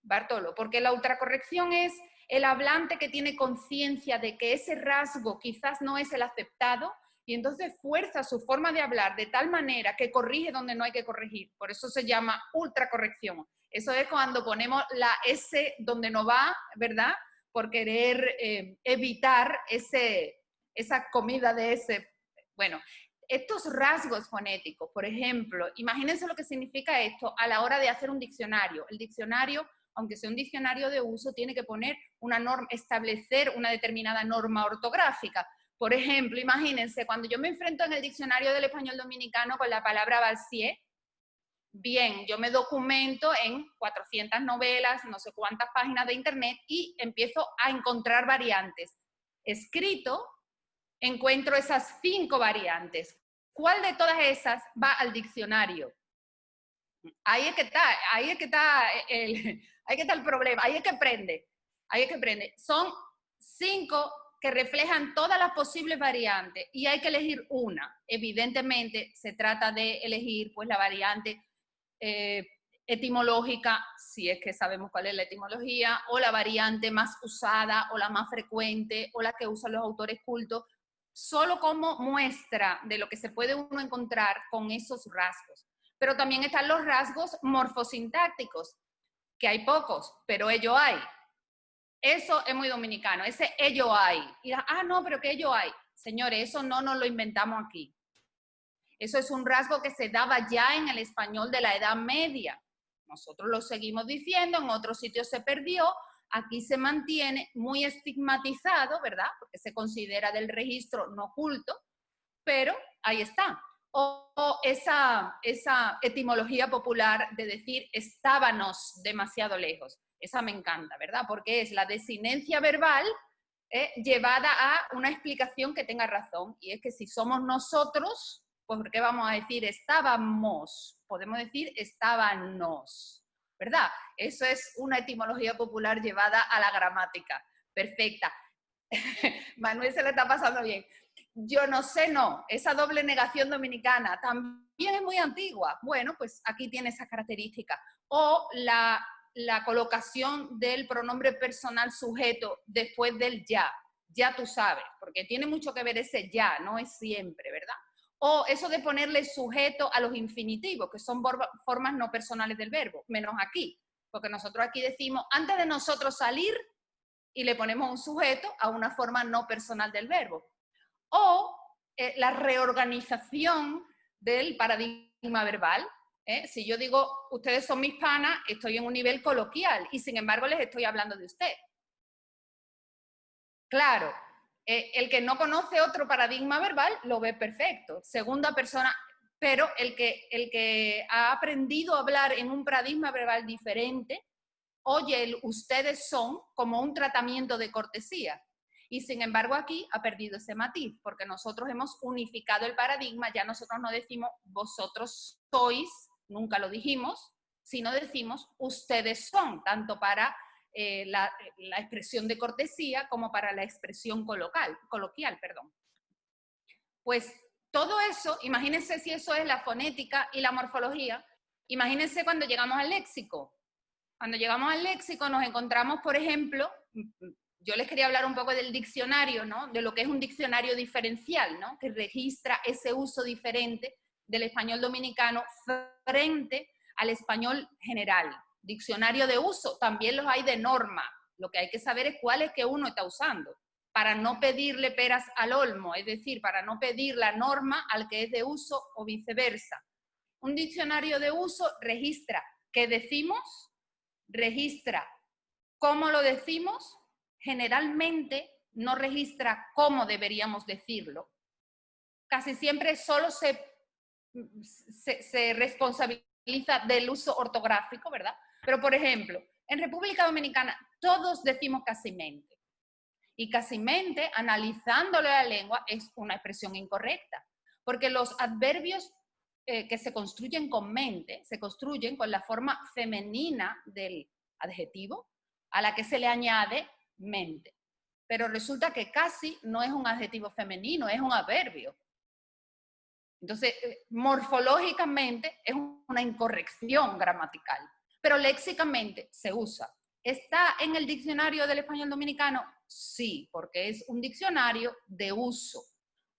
Bartolo, porque la ultracorrección es el hablante que tiene conciencia de que ese rasgo quizás no es el aceptado y entonces fuerza su forma de hablar de tal manera que corrige donde no hay que corregir. Por eso se llama ultracorrección. Eso es cuando ponemos la S donde no va, ¿verdad? Por querer evitar esa comida de ese. Bueno, estos rasgos fonéticos, por ejemplo, imagínense lo que significa esto a la hora de hacer un diccionario. El diccionario, aunque sea un diccionario de uso, tiene que poner una norma, establecer una determinada norma ortográfica. Por ejemplo, imagínense, cuando yo me enfrento en el diccionario del español dominicano con la palabra Balsier, bien, yo me documento en 400 novelas, no sé cuántas páginas de internet y empiezo a encontrar variantes. Escrito, encuentro esas 5 variantes. ¿Cuál de todas esas va al diccionario? Ahí es que está el problema, ahí es que prende. Son 5 que reflejan todas las posibles variantes y hay que elegir una. Evidentemente se trata de elegir pues la variante etimológica, si es que sabemos cuál es la etimología, o la variante más usada o la más frecuente o la que usan los autores cultos, solo como muestra de lo que se puede uno encontrar con esos rasgos. Pero también están los rasgos morfosintácticos, que hay pocos, pero ello hay. Eso es muy dominicano, ese ello hay. Y no, pero que ello hay. Señores, eso no nos lo inventamos aquí. Eso es un rasgo que se daba ya en el español de la Edad Media. Nosotros lo seguimos diciendo, en otros sitios se perdió, aquí se mantiene muy estigmatizado, ¿verdad? Porque se considera del registro no culto, pero ahí está. O esa etimología popular de decir estábamos demasiado lejos. Esa me encanta, ¿verdad? Porque es la desinencia verbal llevada a una explicación que tenga razón. Y es que si somos nosotros, pues ¿por qué vamos a decir estábamos? Podemos decir estábanos, ¿verdad? Eso es una etimología popular llevada a la gramática. Perfecta. Manuel se le está pasando bien. Yo no sé, no. Esa doble negación dominicana también es muy antigua. Bueno, pues aquí tiene esa característica. O la colocación del pronombre personal sujeto después del ya. Ya tú sabes, porque tiene mucho que ver ese ya, no es siempre, ¿verdad? O eso de ponerle sujeto a los infinitivos, que son formas no personales del verbo, menos aquí, porque nosotros aquí decimos, antes de nosotros salir, y le ponemos un sujeto a una forma no personal del verbo. O la reorganización del paradigma verbal. Si yo digo, ustedes son mis panas, estoy en un nivel coloquial y sin embargo les estoy hablando de usted. Claro, el que no conoce otro paradigma verbal lo ve perfecto, segunda persona, pero el que ha aprendido a hablar en un paradigma verbal diferente, oye el ustedes son como un tratamiento de cortesía. Y sin embargo aquí ha perdido ese matiz, porque nosotros hemos unificado el paradigma, ya nosotros no decimos vosotros sois, nunca lo dijimos, sino decimos ustedes son, tanto para la expresión de cortesía como para la expresión coloquial. Pues todo eso, imagínense si eso es la fonética y la morfología, imagínense cuando llegamos al léxico. Cuando llegamos al léxico nos encontramos, por ejemplo, yo les quería hablar un poco del diccionario, ¿no? De lo que es un diccionario diferencial, ¿no? Que registra ese uso diferente del español dominicano frente al español general. Diccionario de uso, también los hay de norma. Lo que hay que saber es cuál es que uno está usando, para no pedirle peras al olmo, es decir, para no pedir la norma al que es de uso o viceversa. Un diccionario de uso registra qué decimos, registra cómo lo decimos, generalmente no registra cómo deberíamos decirlo. casi siempre solo se responsabiliza del uso ortográfico, ¿verdad? Pero, por ejemplo, en República Dominicana todos decimos casimente. Y casimente, analizándole la lengua, es una expresión incorrecta. Porque los adverbios que se construyen con mente, se construyen con la forma femenina del adjetivo, a la que se le añade mente. Pero resulta que casi no es un adjetivo femenino, es un adverbio. Entonces, morfológicamente es una incorrección gramatical, pero léxicamente se usa. ¿Está en el diccionario del español dominicano? Sí, porque es un diccionario de uso.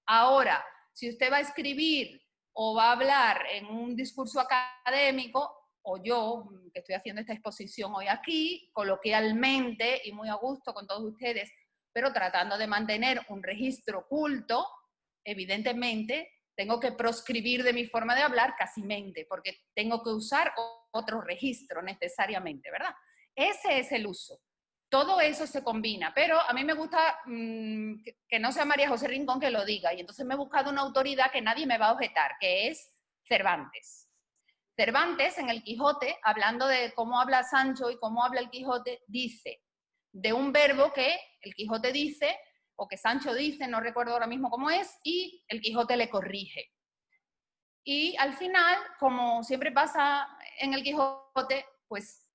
Ahora, si usted va a escribir o va a hablar en un discurso académico, o yo, que estoy haciendo esta exposición hoy aquí, coloquialmente y muy a gusto con todos ustedes, pero tratando de mantener un registro culto, evidentemente tengo que proscribir de mi forma de hablar casimente, porque tengo que usar otro registro necesariamente, ¿verdad? Ese es el uso. Todo eso se combina, pero a mí me gusta que no sea María José Rincón que lo diga, y entonces me he buscado una autoridad que nadie me va a objetar, que es Cervantes. Cervantes, en el Quijote, hablando de cómo habla Sancho y cómo habla el Quijote, dice de un verbo que el Quijote dice, o que Sancho dice, no recuerdo ahora mismo cómo es, y el Quijote le corrige. Y al final, como siempre pasa en el Quijote, pues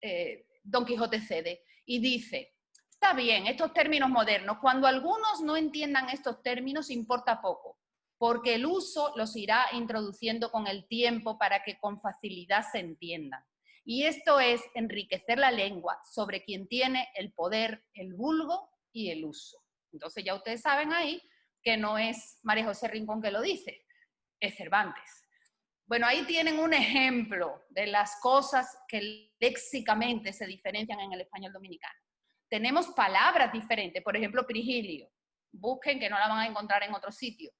Don Quijote cede y dice, está bien, estos términos modernos, cuando algunos no entiendan estos términos, importa poco, porque el uso los irá introduciendo con el tiempo para que con facilidad se entiendan. Y esto es enriquecer la lengua sobre quien tiene el poder, el vulgo y el uso. Entonces ya ustedes saben ahí que no es María José Rincón que lo dice, es Cervantes. Bueno, ahí tienen un ejemplo de las cosas que léxicamente se diferencian en el español dominicano. Tenemos palabras diferentes, por ejemplo, prigilio. Busquen que no la van a encontrar en otro sitio.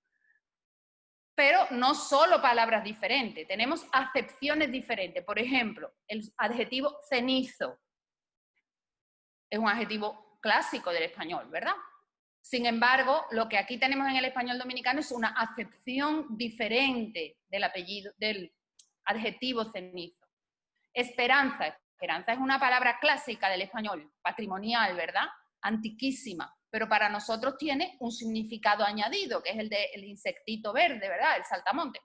Pero no solo palabras diferentes, tenemos acepciones diferentes. Por ejemplo, el adjetivo cenizo es un adjetivo clásico del español, ¿verdad? Sin embargo, lo que aquí tenemos en el español dominicano es una acepción diferente del adjetivo cenizo. Esperanza. Esperanza es una palabra clásica del español, patrimonial, ¿verdad? Antiquísima, pero para nosotros tiene un significado añadido, que es el del insectito verde, ¿verdad? El saltamonte.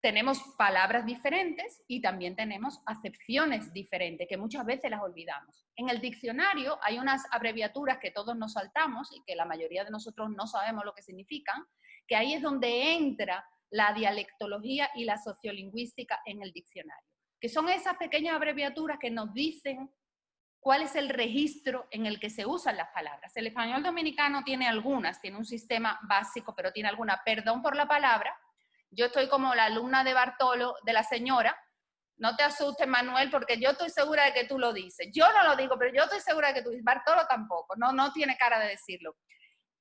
Tenemos palabras diferentes y también tenemos acepciones diferentes, que muchas veces las olvidamos. En el diccionario hay unas abreviaturas que todos nos saltamos y que la mayoría de nosotros no sabemos lo que significan, que ahí es donde entra la dialectología y la sociolingüística en el diccionario, que son esas pequeñas abreviaturas que nos dicen cuál es el registro en el que se usan las palabras. El español dominicano tiene algunas, tiene un sistema básico, pero tiene alguna, perdón por la palabra. Yo estoy como la alumna de Bartolo, de la señora. No te asustes, Manuel, porque yo estoy segura de que tú lo dices. Yo no lo digo, pero yo estoy segura de que tú dices. Bartolo tampoco, no tiene cara de decirlo.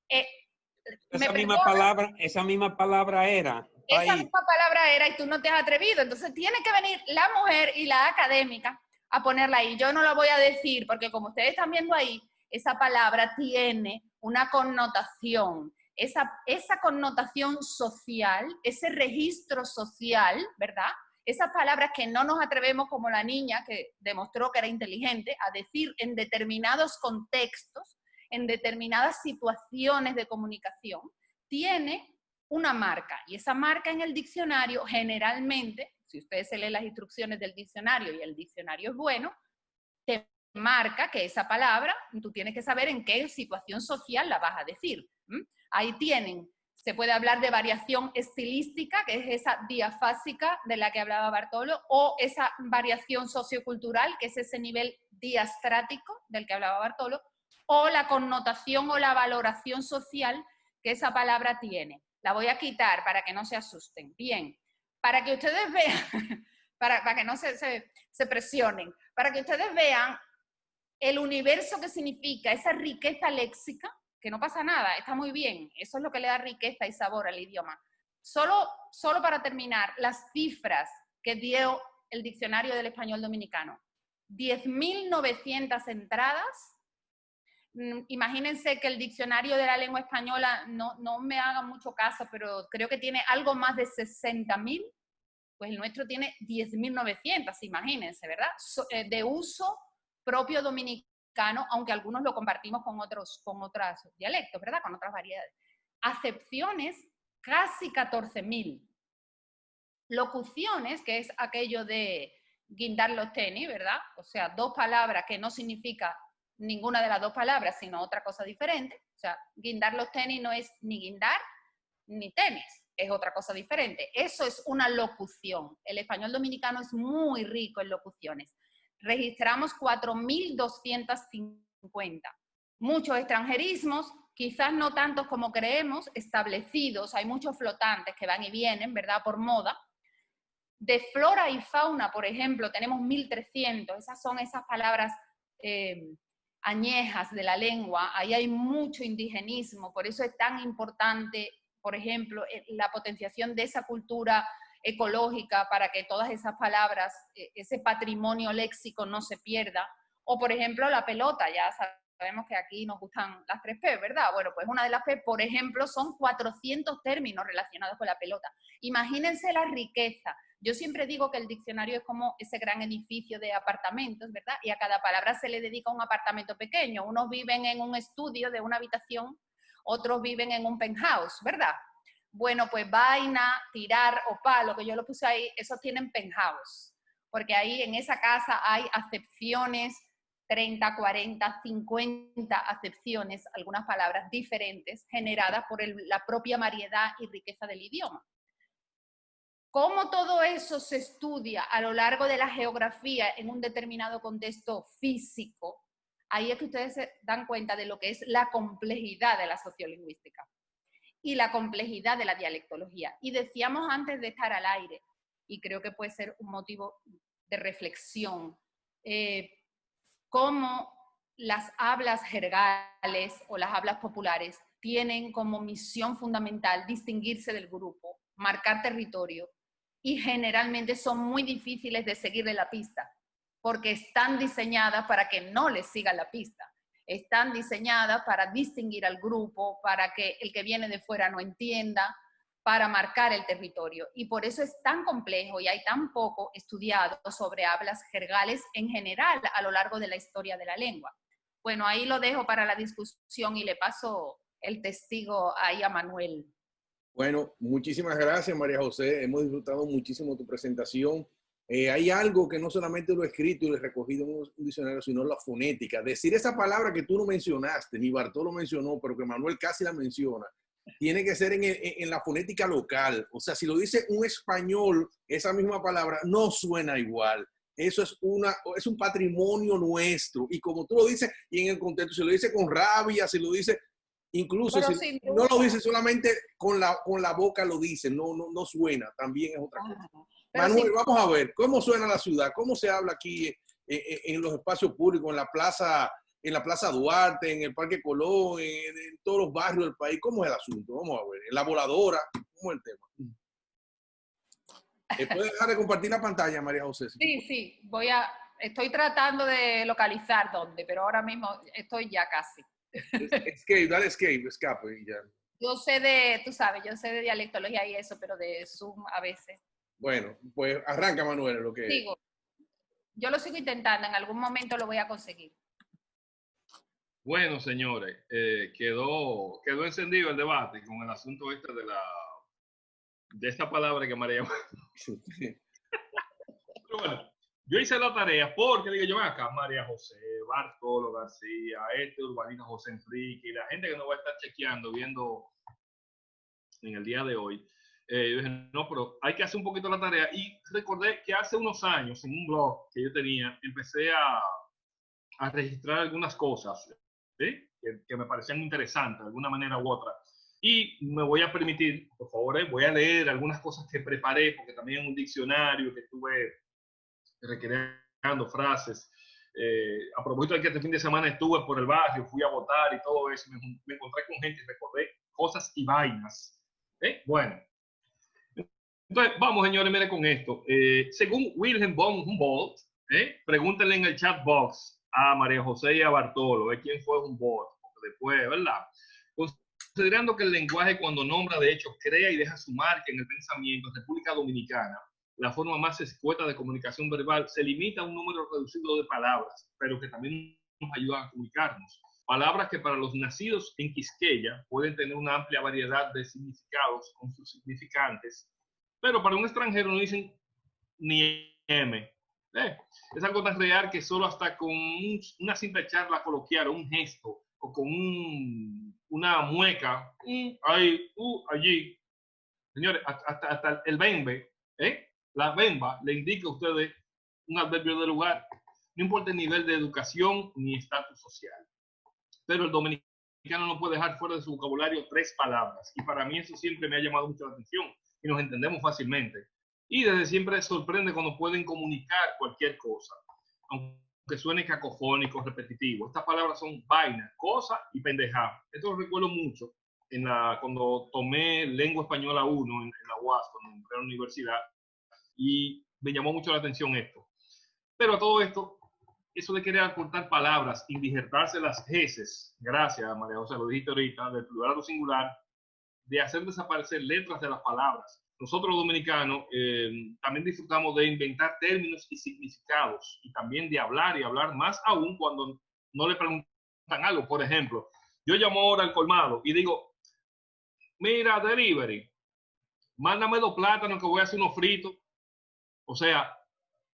Esa misma palabra era. Esa misma palabra era y tú no te has atrevido. Entonces tiene que venir la mujer y la académica a ponerla ahí. Yo no la voy a decir porque como ustedes están viendo ahí, esa palabra tiene una connotación. Esa connotación social, ese registro social, ¿verdad? Esas palabras que no nos atrevemos, como la niña que demostró que era inteligente, a decir en determinados contextos, en determinadas situaciones de comunicación, tiene una marca. Y esa marca en el diccionario, generalmente, si ustedes se leen las instrucciones del diccionario y el diccionario es bueno, te marca que esa palabra, tú tienes que saber en qué situación social la vas a decir. Ahí tienen, se puede hablar de variación estilística, que es esa diafásica de la que hablaba Bartolo, o esa variación sociocultural, que es ese nivel diastrático del que hablaba Bartolo, o la connotación o la valoración social que esa palabra tiene. La voy a quitar para que no se asusten. Bien, para que ustedes vean, para que no se presionen, para que ustedes vean el universo que significa esa riqueza léxica, que no pasa nada, está muy bien, eso es lo que le da riqueza y sabor al idioma. Solo para terminar, las cifras que dio el diccionario del español dominicano. 10.900 entradas Imagínense que el diccionario de la lengua española, no me haga mucho caso, pero creo que tiene algo más de 60.000, pues el nuestro tiene 10.900, imagínense, ¿verdad? De uso propio dominicano, aunque algunos lo compartimos con otros dialectos, ¿verdad? Con otras variedades. Acepciones, casi 14.000. Locuciones, que es aquello de guindar los tenis, ¿verdad? O sea, dos palabras que no significa ninguna de las dos palabras, sino otra cosa diferente. O sea, guindar los tenis no es ni guindar ni tenis, es otra cosa diferente. Eso es una locución. El español dominicano es muy rico en locuciones. Registramos 4.250. Muchos extranjerismos, quizás no tantos como creemos, establecidos. Hay muchos flotantes que van y vienen, ¿verdad? Por moda. De flora y fauna, por ejemplo, tenemos 1.300. Esas son esas palabras añejas de la lengua. Ahí hay mucho indigenismo. Por eso es tan importante, por ejemplo, la potenciación de esa cultura ecológica para que todas esas palabras, ese patrimonio léxico no se pierda. O, por ejemplo, la pelota. Ya sabemos que aquí nos gustan las 3 P, ¿verdad? Bueno, pues una de las P, por ejemplo, son 400 términos relacionados con la pelota. Imagínense la riqueza. Yo siempre digo que el diccionario es como ese gran edificio de apartamentos, ¿verdad? Y a cada palabra se le dedica un apartamento pequeño. Unos viven en un estudio de una habitación, otros viven en un penthouse, ¿verdad? Bueno, pues vaina, tirar o palo, que yo lo puse ahí, esos tienen penthouse. Porque ahí en esa casa hay acepciones, 30, 40, 50 acepciones, algunas palabras diferentes, generadas por la propia variedad y riqueza del idioma. ¿Cómo todo eso se estudia a lo largo de la geografía en un determinado contexto físico? Ahí es que ustedes se dan cuenta de lo que es la complejidad de la sociolingüística y la complejidad de la dialectología. Y decíamos antes de estar al aire, y creo que puede ser un motivo de reflexión, cómo las hablas jergales o las hablas populares tienen como misión fundamental distinguirse del grupo, marcar territorio, y generalmente son muy difíciles de seguirle la pista, porque están diseñadas para que no les sigan la pista. Están diseñadas para distinguir al grupo, para que el que viene de fuera no entienda, para marcar el territorio. Y por eso es tan complejo y hay tan poco estudiado sobre hablas jergales en general a lo largo de la historia de la lengua. Bueno, ahí lo dejo para la discusión y le paso el testigo ahí a Manuel. Bueno, muchísimas gracias, María José. Hemos disfrutado muchísimo tu presentación. Hay algo que no solamente lo he escrito y lo he recogido en un diccionario, sino la fonética. Decir esa palabra que tú no mencionaste, ni Bartolo mencionó, pero que Manuel casi la menciona, tiene que ser en la fonética local. O sea, si lo dice un español, esa misma palabra no suena igual. Eso es un patrimonio nuestro. Y como tú lo dices, y en el contexto, si lo dice con rabia, si lo dice... Incluso si no lo dice solamente con la boca, lo dice, no suena, también es otra cosa. Manuel, vamos a ver, ¿cómo suena la ciudad? ¿Cómo se habla aquí en los espacios públicos, en la Plaza Duarte, en el Parque Colón, en todos los barrios del país? ¿Cómo es el asunto? Vamos a ver, en la Voladora, ¿cómo es el tema? ¿Puedes dejar de compartir la pantalla, María José? Sí, estoy tratando de localizar dónde, pero ahora mismo estoy ya casi. Dale escape y ya. Yo sé yo sé de dialectología y eso, pero de Zoom a veces. Bueno, pues arranca, Manuel, lo que... Digo, yo lo sigo intentando, en algún momento lo voy a conseguir. Bueno, señores, quedó encendido el debate con el asunto de esta palabra que María... Pero bueno, yo hice la tarea porque digo yo, acá María José, Bartolo García, Urbanita José Enrique y la gente que nos va a estar chequeando, viendo en el día de hoy. Yo dije, no, pero hay que hacer un poquito la tarea. Y recordé que hace unos años, en un blog que yo tenía, empecé a registrar algunas cosas, ¿sí? que me parecían interesantes de alguna manera u otra. Y me voy a permitir, por favor, voy a leer algunas cosas que preparé, porque también en un diccionario que estuve recreando frases. A propósito de que este fin de semana estuve por el barrio, fui a votar y todo eso, me encontré con gente y recordé cosas y vainas. Bueno, entonces vamos, señores, miren con esto. Según Wilhelm von Humboldt, pregúntenle en el chat box a María José y a Bartolo, de quién fue un bot, después, ¿verdad? Considerando que el lenguaje, cuando nombra, de hecho, crea y deja su marca en el pensamiento, en República Dominicana, la forma más escueta de comunicación verbal se limita a un número reducido de palabras, pero que también nos ayudan a comunicarnos. Palabras que para los nacidos en Quisqueya pueden tener una amplia variedad de significados con sus significantes, pero para un extranjero no dicen ni M. Es algo tan real que solo hasta con una simple charla coloquial, un gesto, o con una mueca, ahí, allí. Señores, hasta el bembe, la bemba, le indica a ustedes un adverbio de lugar. No importa el nivel de educación ni estatus social. Pero el dominicano no puede dejar fuera de su vocabulario 3 palabras. Y para mí eso siempre me ha llamado mucho la atención. Y nos entendemos fácilmente. Y desde siempre sorprende cuando pueden comunicar cualquier cosa, aunque suene cacofónico, repetitivo. Estas palabras son vaina, cosa y pendejada. Esto lo recuerdo mucho cuando tomé lengua española 1 en la UAS, cuando entré a la universidad, y me llamó mucho la atención esto. Pero a todo esto, eso de querer acortar palabras, indigertarse las heces, gracias María José, lo dijiste ahorita, del plural a lo singular, de hacer desaparecer letras de las palabras. Nosotros los dominicanos también disfrutamos de inventar términos y significados, y también de hablar y hablar más aún cuando no le preguntan algo. Por ejemplo, yo llamo ahora al colmado y digo, mira, delivery, mándame 2 plátanos que voy a hacer unos fritos. O sea,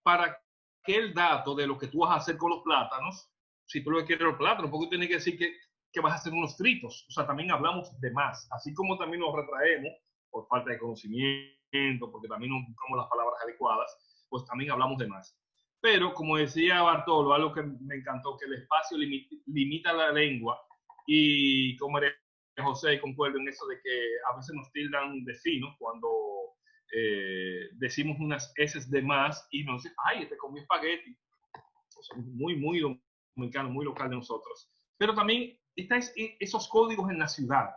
para que el dato de lo que tú vas a hacer con los plátanos, si tú lo que quieres los plátanos, porque tú tienes que decir que vas a hacer unos fritos. O sea, también hablamos de más, así como también nos retraemos por falta de conocimiento, porque también no buscamos las palabras adecuadas, pues también hablamos de más. Pero, como decía Bartolo, algo que me encantó, que el espacio limita la lengua, y como María José, concuerdo en eso de que a veces nos tildan de finos cuando decimos unas heces de más y nos dicen, ay, te comí espagueti. O sea, muy, muy dominicano, muy local de nosotros. Pero también están esos códigos en la ciudad,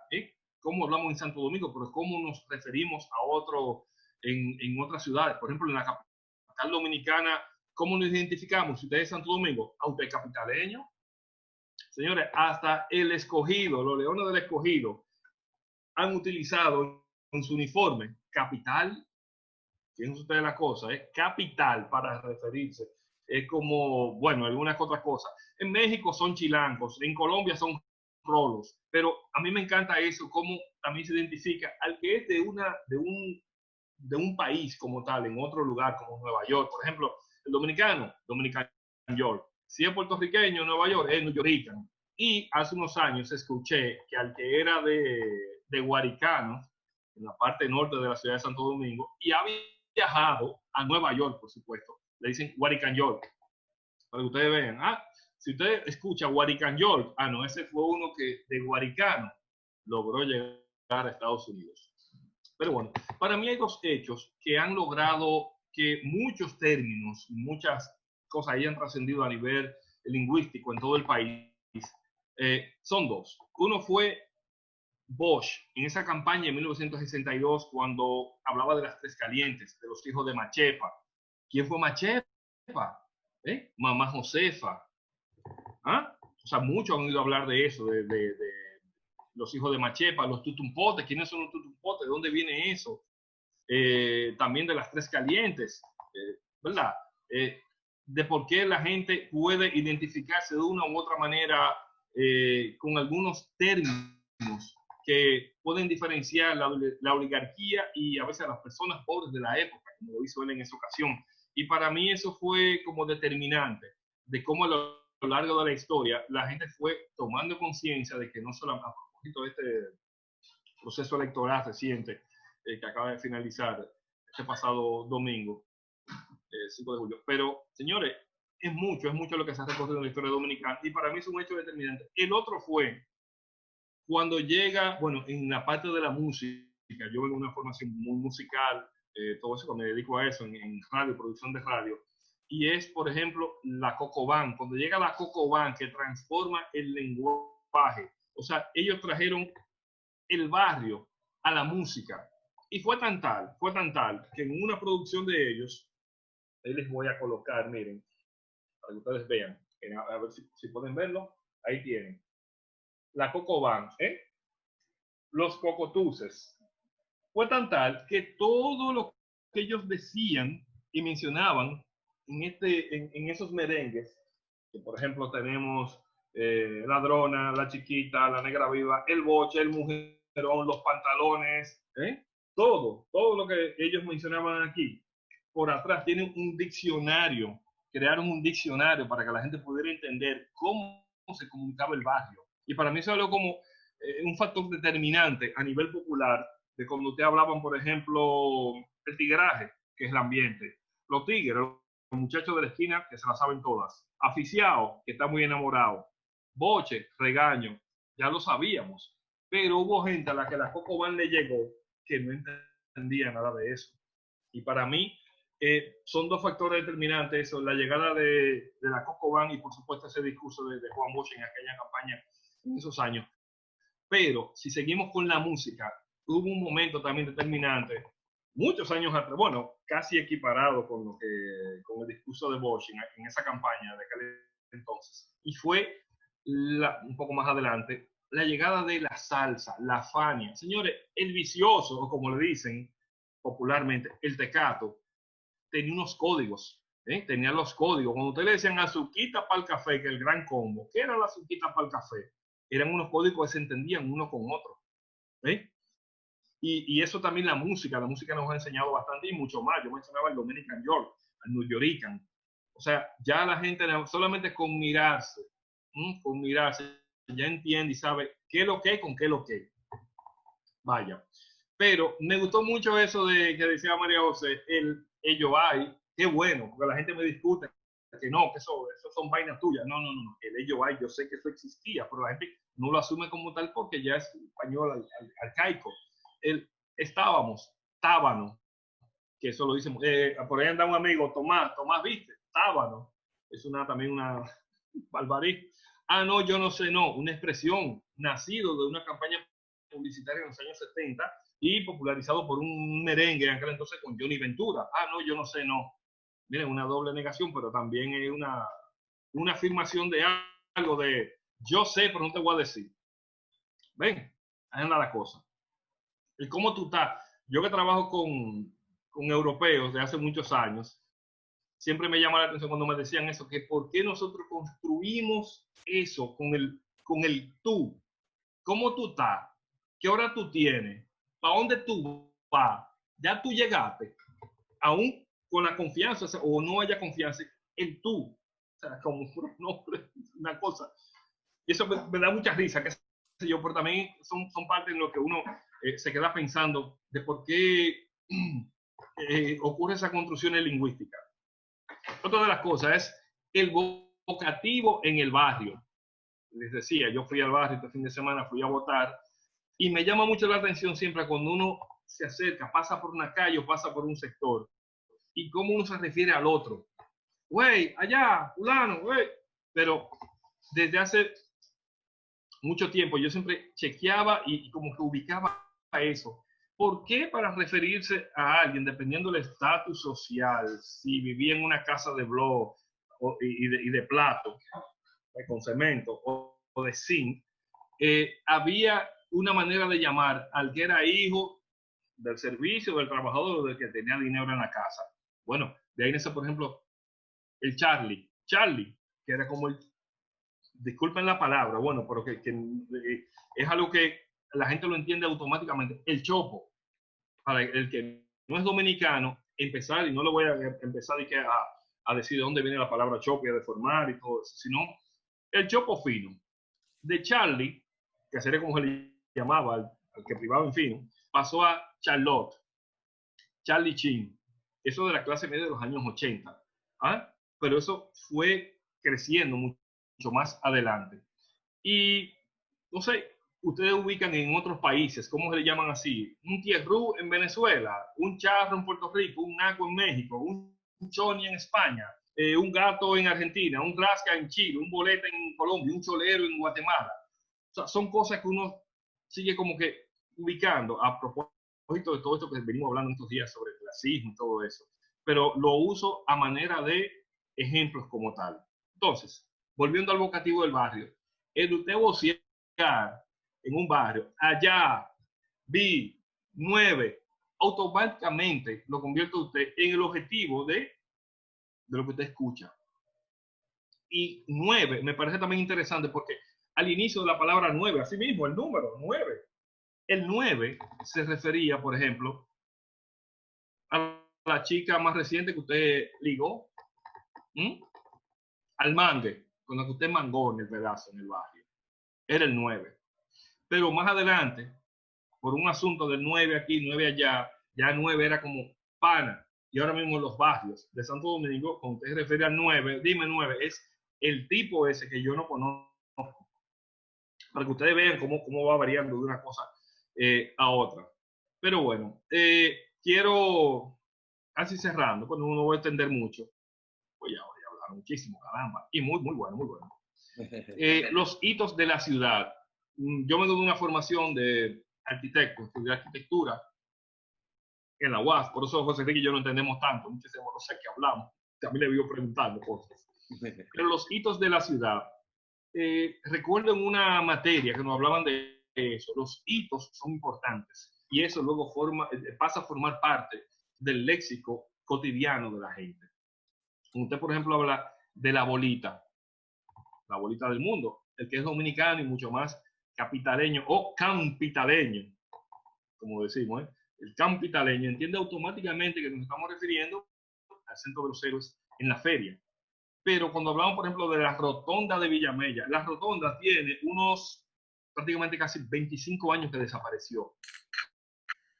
cómo hablamos en Santo Domingo, pero cómo nos referimos a otro en otras ciudades. Por ejemplo, en la capital dominicana, ¿cómo nos identificamos? Si usted es Santo Domingo, ¿a usted es capitaleño? Señores, hasta el Escogido, los Leones del Escogido, han utilizado en su uniforme capital. Fíjense ustedes la cosa, capital para referirse. Es como, bueno, algunas otras cosas. En México son chilangos, en Colombia son rolos, pero a mí me encanta eso, cómo también se identifica al que es de un país como tal, en otro lugar como Nueva York. Por ejemplo, el dominicano York. Si es puertorriqueño, Nueva York, es New York. Y hace unos años escuché que al que era de Guaricano, en la parte norte de la ciudad de Santo Domingo, y había viajado a Nueva York, por supuesto, le dicen Guarican York, para que ustedes vean. Si usted escucha Guarican York, no, ese fue uno que de Guaricano logró llegar a Estados Unidos. Pero bueno, para mí hay 2 hechos que han logrado que muchos términos, muchas cosas hayan trascendido a nivel lingüístico en todo el país. Son 2. Uno fue Bosch, en esa campaña de 1962, cuando hablaba de las 3 calientes, de los hijos de Machepa. ¿Quién fue Machepa? Mamá Josefa. O sea, muchos han oído hablar de eso, de los hijos de Machepa, los tutumpotes. ¿Quiénes son los tutumpotes? ¿De dónde viene eso? También de las 3 calientes, ¿verdad? De por qué la gente puede identificarse de una u otra manera con algunos términos que pueden diferenciar la oligarquía y a veces a las personas pobres de la época, como lo hizo él en esa ocasión. Y para mí eso fue como determinante de cómo a lo largo de la historia la gente fue tomando conciencia de que no solo a propósito de este proceso electoral reciente que acaba de finalizar este pasado domingo, 5 de julio. Pero, señores, es mucho lo que se ha recorrido en la historia dominicana y para mí es un hecho determinante. El otro fue cuando llega, bueno, en la parte de la música, yo vengo de una formación muy musical, todo eso, me dedico a eso, en radio, producción de radio, y es, por ejemplo, la Coco Band. Cuando llega la Coco Band, que transforma el lenguaje, o sea, ellos trajeron el barrio a la música, y fue tan tal, que en una producción de ellos, ahí les voy a colocar, miren, para que ustedes vean, A ver si pueden verlo. Ahí tienen. La Coco Band, los cocotuces. Fue tan tal que todo lo que ellos decían y mencionaban en esos merengues, que por ejemplo tenemos Ladrona, La Chiquita, La Negra Viva, El Boche, El Mujerón, Los Pantalones, todo lo que ellos mencionaban aquí, por atrás tienen un diccionario, crearon un diccionario para que la gente pudiera entender cómo se comunicaba el barrio. Y para mí eso es algo como un factor determinante a nivel popular de cuando usted hablaban, por ejemplo, el tigueraje, que es el ambiente, los tigres, los muchachos de la esquina que se la saben todas, aficiado, que está muy enamorado, boche, regaño, ya lo sabíamos, pero hubo gente a la que la Coco Band le llegó que no entendía nada de eso. Y para mí son dos factores determinantes, eso, la llegada de la Coco Band y por supuesto ese discurso de Juan Bosch en aquella campaña en esos años. Pero si seguimos con la música, hubo un momento también determinante, muchos años atrás, bueno, casi equiparado con el discurso de Bosch en esa campaña de aquel entonces. Y fue un poco más adelante, la llegada de la salsa, la Fania. Señores, el vicioso, o como le dicen popularmente, el tecato, tenía unos códigos. Tenía los códigos. Cuando ustedes le decían azuquita para el café, que el gran combo, ¿qué era la azuquita para el café? Eran unos códigos que se entendían uno con otro. Y eso también la música nos ha enseñado bastante y mucho más. Yo mencionaba el Dominican York, el New Yorican. O sea, ya la gente solamente con mirarse, ya entiende y sabe qué es lo que, con qué es lo que. Vaya. Pero me gustó mucho eso de que decía María José, ello hay, qué bueno, porque la gente me discute que no, que eso son vainas tuyas. No, el ello hay, yo sé que eso existía, pero la gente no lo asume como tal porque ya es español arcaico. Tábano, que eso lo dicen, por ahí anda un amigo, Tomás, viste, tábano, es también una barbarie. No, yo no sé, no, una expresión nacido de una campaña publicitaria en los años 70 y popularizado por un merengue en aquel entonces con Johnny Ventura. No, yo no sé, no. Miren, una doble negación, pero también es una afirmación de algo de yo sé, pero no te voy a decir. Ven, ahí anda la cosa. ¿Y cómo tú estás? Yo que trabajo con europeos de hace muchos años, siempre me llama la atención cuando me decían eso, que por qué nosotros construimos eso con el tú. ¿Cómo tú estás? ¿Qué hora tú tienes? ¿Para dónde tú vas? Ya tú llegaste. Aún con la confianza, o no haya confianza, el tú. O sea, como un pronombre, una cosa. Y eso me da mucha risa, qué sé yo, pero también son parte de lo que uno se queda pensando de por qué ocurre esa construcción lingüística. Otra de las cosas es el vocativo en el barrio. Les decía, yo fui al barrio este fin de semana, fui a votar, y me llama mucho la atención siempre cuando uno se acerca, pasa por una calle o pasa por un sector, y cómo uno se refiere al otro. Güey, allá, fulano, güey. Pero desde hace mucho tiempo yo siempre chequeaba y como que ubicaba eso. ¿Por qué para referirse a alguien, dependiendo del estatus social, si vivía en una casa de bloc y de plato, con cemento o de zinc, había una manera de llamar al que era hijo del servicio, del trabajador o del que tenía dinero en la casa? Bueno, de ahí nace, por ejemplo, el Charlie, que era como disculpen la palabra, bueno, pero que es algo que la gente lo entiende automáticamente, el chopo. Para el que no es dominicano, empezar, y no lo voy a empezar a decir de dónde viene la palabra chopo y a deformar y todo eso, sino el chopo fino. De Charlie, que sería como se le llamaba al que privaba en fino, pasó a Charlotte, Charlie Chin, eso de la clase media de los años 80. Pero eso fue creciendo mucho más adelante. Y, no sé, ustedes ubican en otros países, ¿cómo se le llaman así? Un tierrú en Venezuela, un charro en Puerto Rico, un naco en México, un choni en España, un gato en Argentina, un rasca en Chile, un boleta en Colombia, un cholero en Guatemala. O sea, son cosas que uno sigue como que ubicando a propósito de todo esto que venimos hablando estos días sobre el clasismo y todo eso. Pero lo uso a manera de ejemplos como tal. Entonces, volviendo al vocativo del barrio, el usted vocear en un barrio, allá, vi, 9, automáticamente lo convierte usted en el objetivo de lo que usted escucha. Y 9 me parece también interesante porque al inicio de la palabra 9, así mismo, el número 9. El 9 se refería, por ejemplo, a la chica más reciente que usted ligó, al mangue, con la que usted mangó en el pedazo, en el barrio. Era el 9. Pero más adelante, por un asunto del 9 aquí, 9 allá, ya 9 era como pana. Y ahora mismo en los barrios de Santo Domingo, cuando usted se refiere al 9, dime 9, es el tipo ese que yo no conozco. Para que ustedes vean cómo va variando de una cosa a otra. Pero bueno, quiero, casi cerrando, cuando uno va a extender mucho, voy a hablar muchísimo, caramba, y muy bueno, muy bueno. Los hitos de la ciudad. Yo me doy una formación de arquitecto, estudié arquitectura en la UAS, por eso José Enrique y yo no entendemos tanto, muchísimo no sé qué hablamos, también le vivo preguntando cosas. Pero los hitos de la ciudad, recuerdo en una materia que nos hablaban de eso, los hitos son importantes y eso luego pasa a formar parte del léxico cotidiano de la gente. Usted, por ejemplo, habla de la bolita del mundo, el que es dominicano y mucho más capitaleño o campitaleño, como decimos, el campitaleño entiende automáticamente que nos estamos refiriendo al Centro de los Héroes en la feria. Pero cuando hablamos, por ejemplo, de la rotonda de Villamella, la rotonda tiene unos prácticamente casi 25 años que desapareció.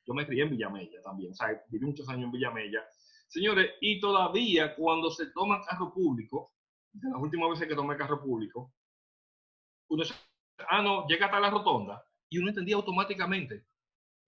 Yo me crié en Villamella también, o sea, viví muchos años en Villamella. Señores, y todavía cuando se toma carro público, de las últimas veces que tomé carro público, uno dice, no, llega hasta la rotonda, y uno entendía automáticamente,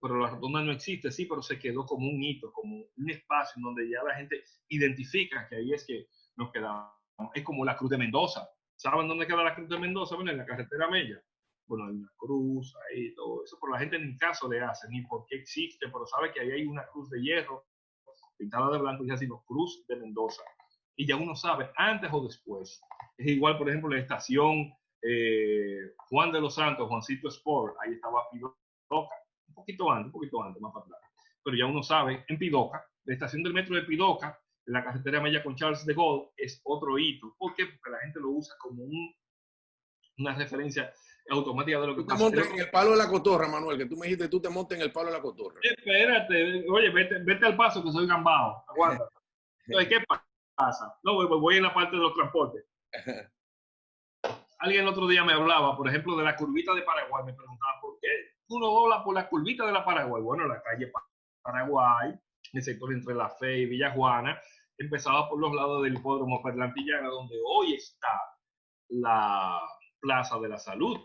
pero la rotonda no existe, sí, pero se quedó como un hito, como un espacio en donde ya la gente identifica que ahí es que nos quedamos. Es como la Cruz de Mendoza. ¿Saben dónde queda la Cruz de Mendoza? Bueno, en la carretera Mella. Bueno, hay una cruz ahí, todo eso, pero la gente ni caso le hace, ni por qué existe, pero sabe que ahí hay una cruz de hierro pintada de blanco y así, no, Cruz de Mendoza. Y ya uno sabe, antes o después. Es igual, por ejemplo, la estación Juan de los Santos, Juancito Sport, ahí estaba Pidoca, un poquito antes, más para atrás. Pero ya uno sabe, en Pidoca, la estación del metro de Pidoca, en la carretera Mella con Charles de Gaulle, es otro hito. ¿Por qué? Porque la gente lo usa como una referencia automática de lo que pasa. Tú te montas en el palo de la cotorra, Manuel, que tú me dijiste, tú te montas en el palo de la cotorra. Espérate, oye, vete al paso que soy gambao, aguanta. Entonces, ¿qué pasa? No, voy en la parte de los transportes. Alguien el otro día me hablaba, por ejemplo, de la curvita de Paraguay, me preguntaba, ¿por qué uno dobla por la curvita de la Paraguay? Bueno, la calle Paraguay, el sector entre La Fe y Villa Juana, empezaba por los lados del hipódromo Perlantillana, donde hoy está la Plaza de la Salud.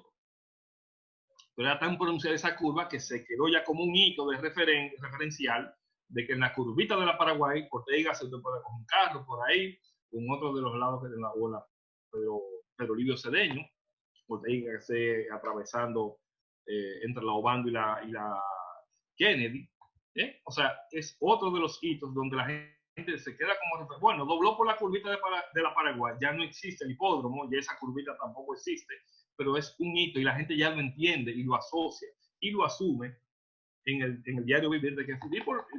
Pero era tan pronunciada esa curva que se quedó ya como un hito de referencial de que en la curvita de la Paraguay, Ortega se te puede coger un carro por ahí, con otro de los lados de la ola, pero Livio Cedeño, Ortega atravesando entre la Obando y la Kennedy. O sea, es otro de los hitos donde la gente se queda como, bueno, dobló por la curvita de la Paraguay, ya no existe el hipódromo, ya esa curvita tampoco existe, pero es un hito y la gente ya lo entiende y lo asocia y lo asume en el diario vivir de que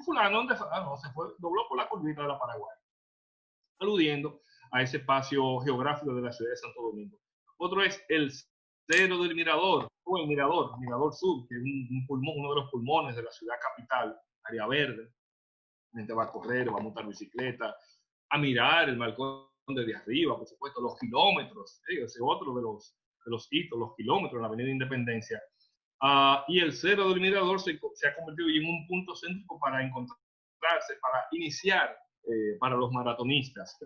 fulano se fue, dobló por la curvita de la Paraguay, aludiendo a ese espacio geográfico de la ciudad de Santo Domingo. Otro es el Cerro del Mirador, o el Mirador Sur, que es un pulmón, uno de los pulmones de la ciudad capital, área verde. La gente va a correr, va a montar bicicleta, a mirar el balcón desde arriba, por supuesto, los kilómetros, ese otro de los hitos, los kilómetros en la Avenida Independencia. Y el Cerro del Mirador se ha convertido en un punto céntrico para encontrarse, para iniciar para los maratonistas,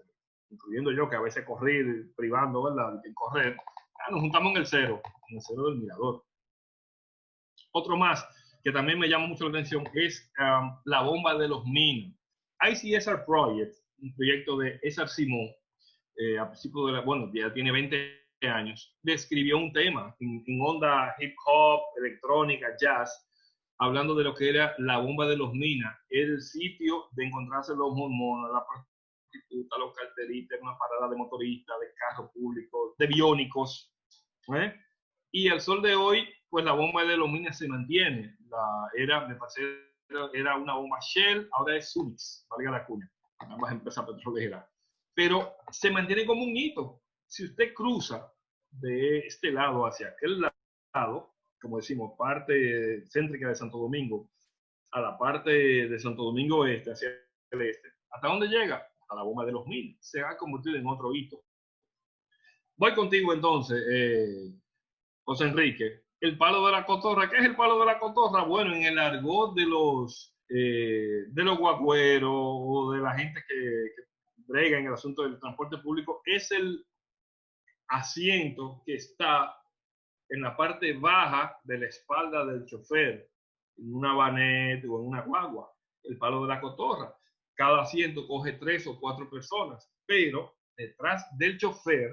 incluyendo yo, que a veces corrí privando, ¿verdad?, de correr. Nos juntamos en el Cerro del Mirador. Otro más que también me llama mucho la atención es la bomba de los Minos. ICSR Project, un proyecto de César Simón, a principios ya tiene 20 años, describió un tema en onda hip hop, electrónica, jazz, hablando de lo que era la bomba de los Minas, el sitio de encontrarse los mormones, la prostitutas, los carteristas, una parada de motoristas, de carros públicos, de biónicos. Y al sol de hoy, pues la bomba de Lomina se mantiene. Me parece, era una bomba Shell, ahora es Sunix, valga la cuña, ambas empresas petroleras. Pero se mantiene como un hito. Si usted cruza de este lado hacia aquel lado, como decimos, parte céntrica de Santo Domingo, a la parte de Santo Domingo Este, hacia el este, ¿hasta dónde llega? A la bomba de los Minas. Se ha convertido en otro hito. Voy contigo entonces, José Enrique. El palo de la cotorra. ¿Qué es el palo de la cotorra? Bueno, en el argot de los guagüeros o de la gente que brega en el asunto del transporte público, es el asiento que está en la parte baja de la espalda del chofer, en una vanette o en una guagua, el palo de la cotorra. Cada asiento coge 3 o 4 personas, pero detrás del chofer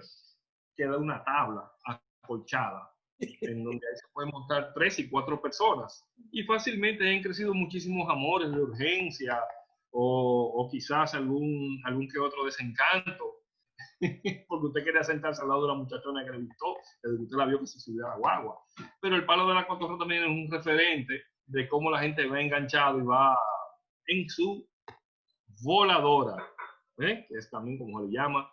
queda una tabla acolchada, en donde ahí se pueden montar 3 y 4 personas. Y fácilmente han crecido muchísimos amores de urgencia o quizás algún que otro desencanto, porque usted quería sentarse al lado de una muchachona que le gustó, usted la vio que se subió a la guagua. Pero el palo de la cotorra también es un referente de cómo la gente va enganchado y va en su voladora, que es también como se le llama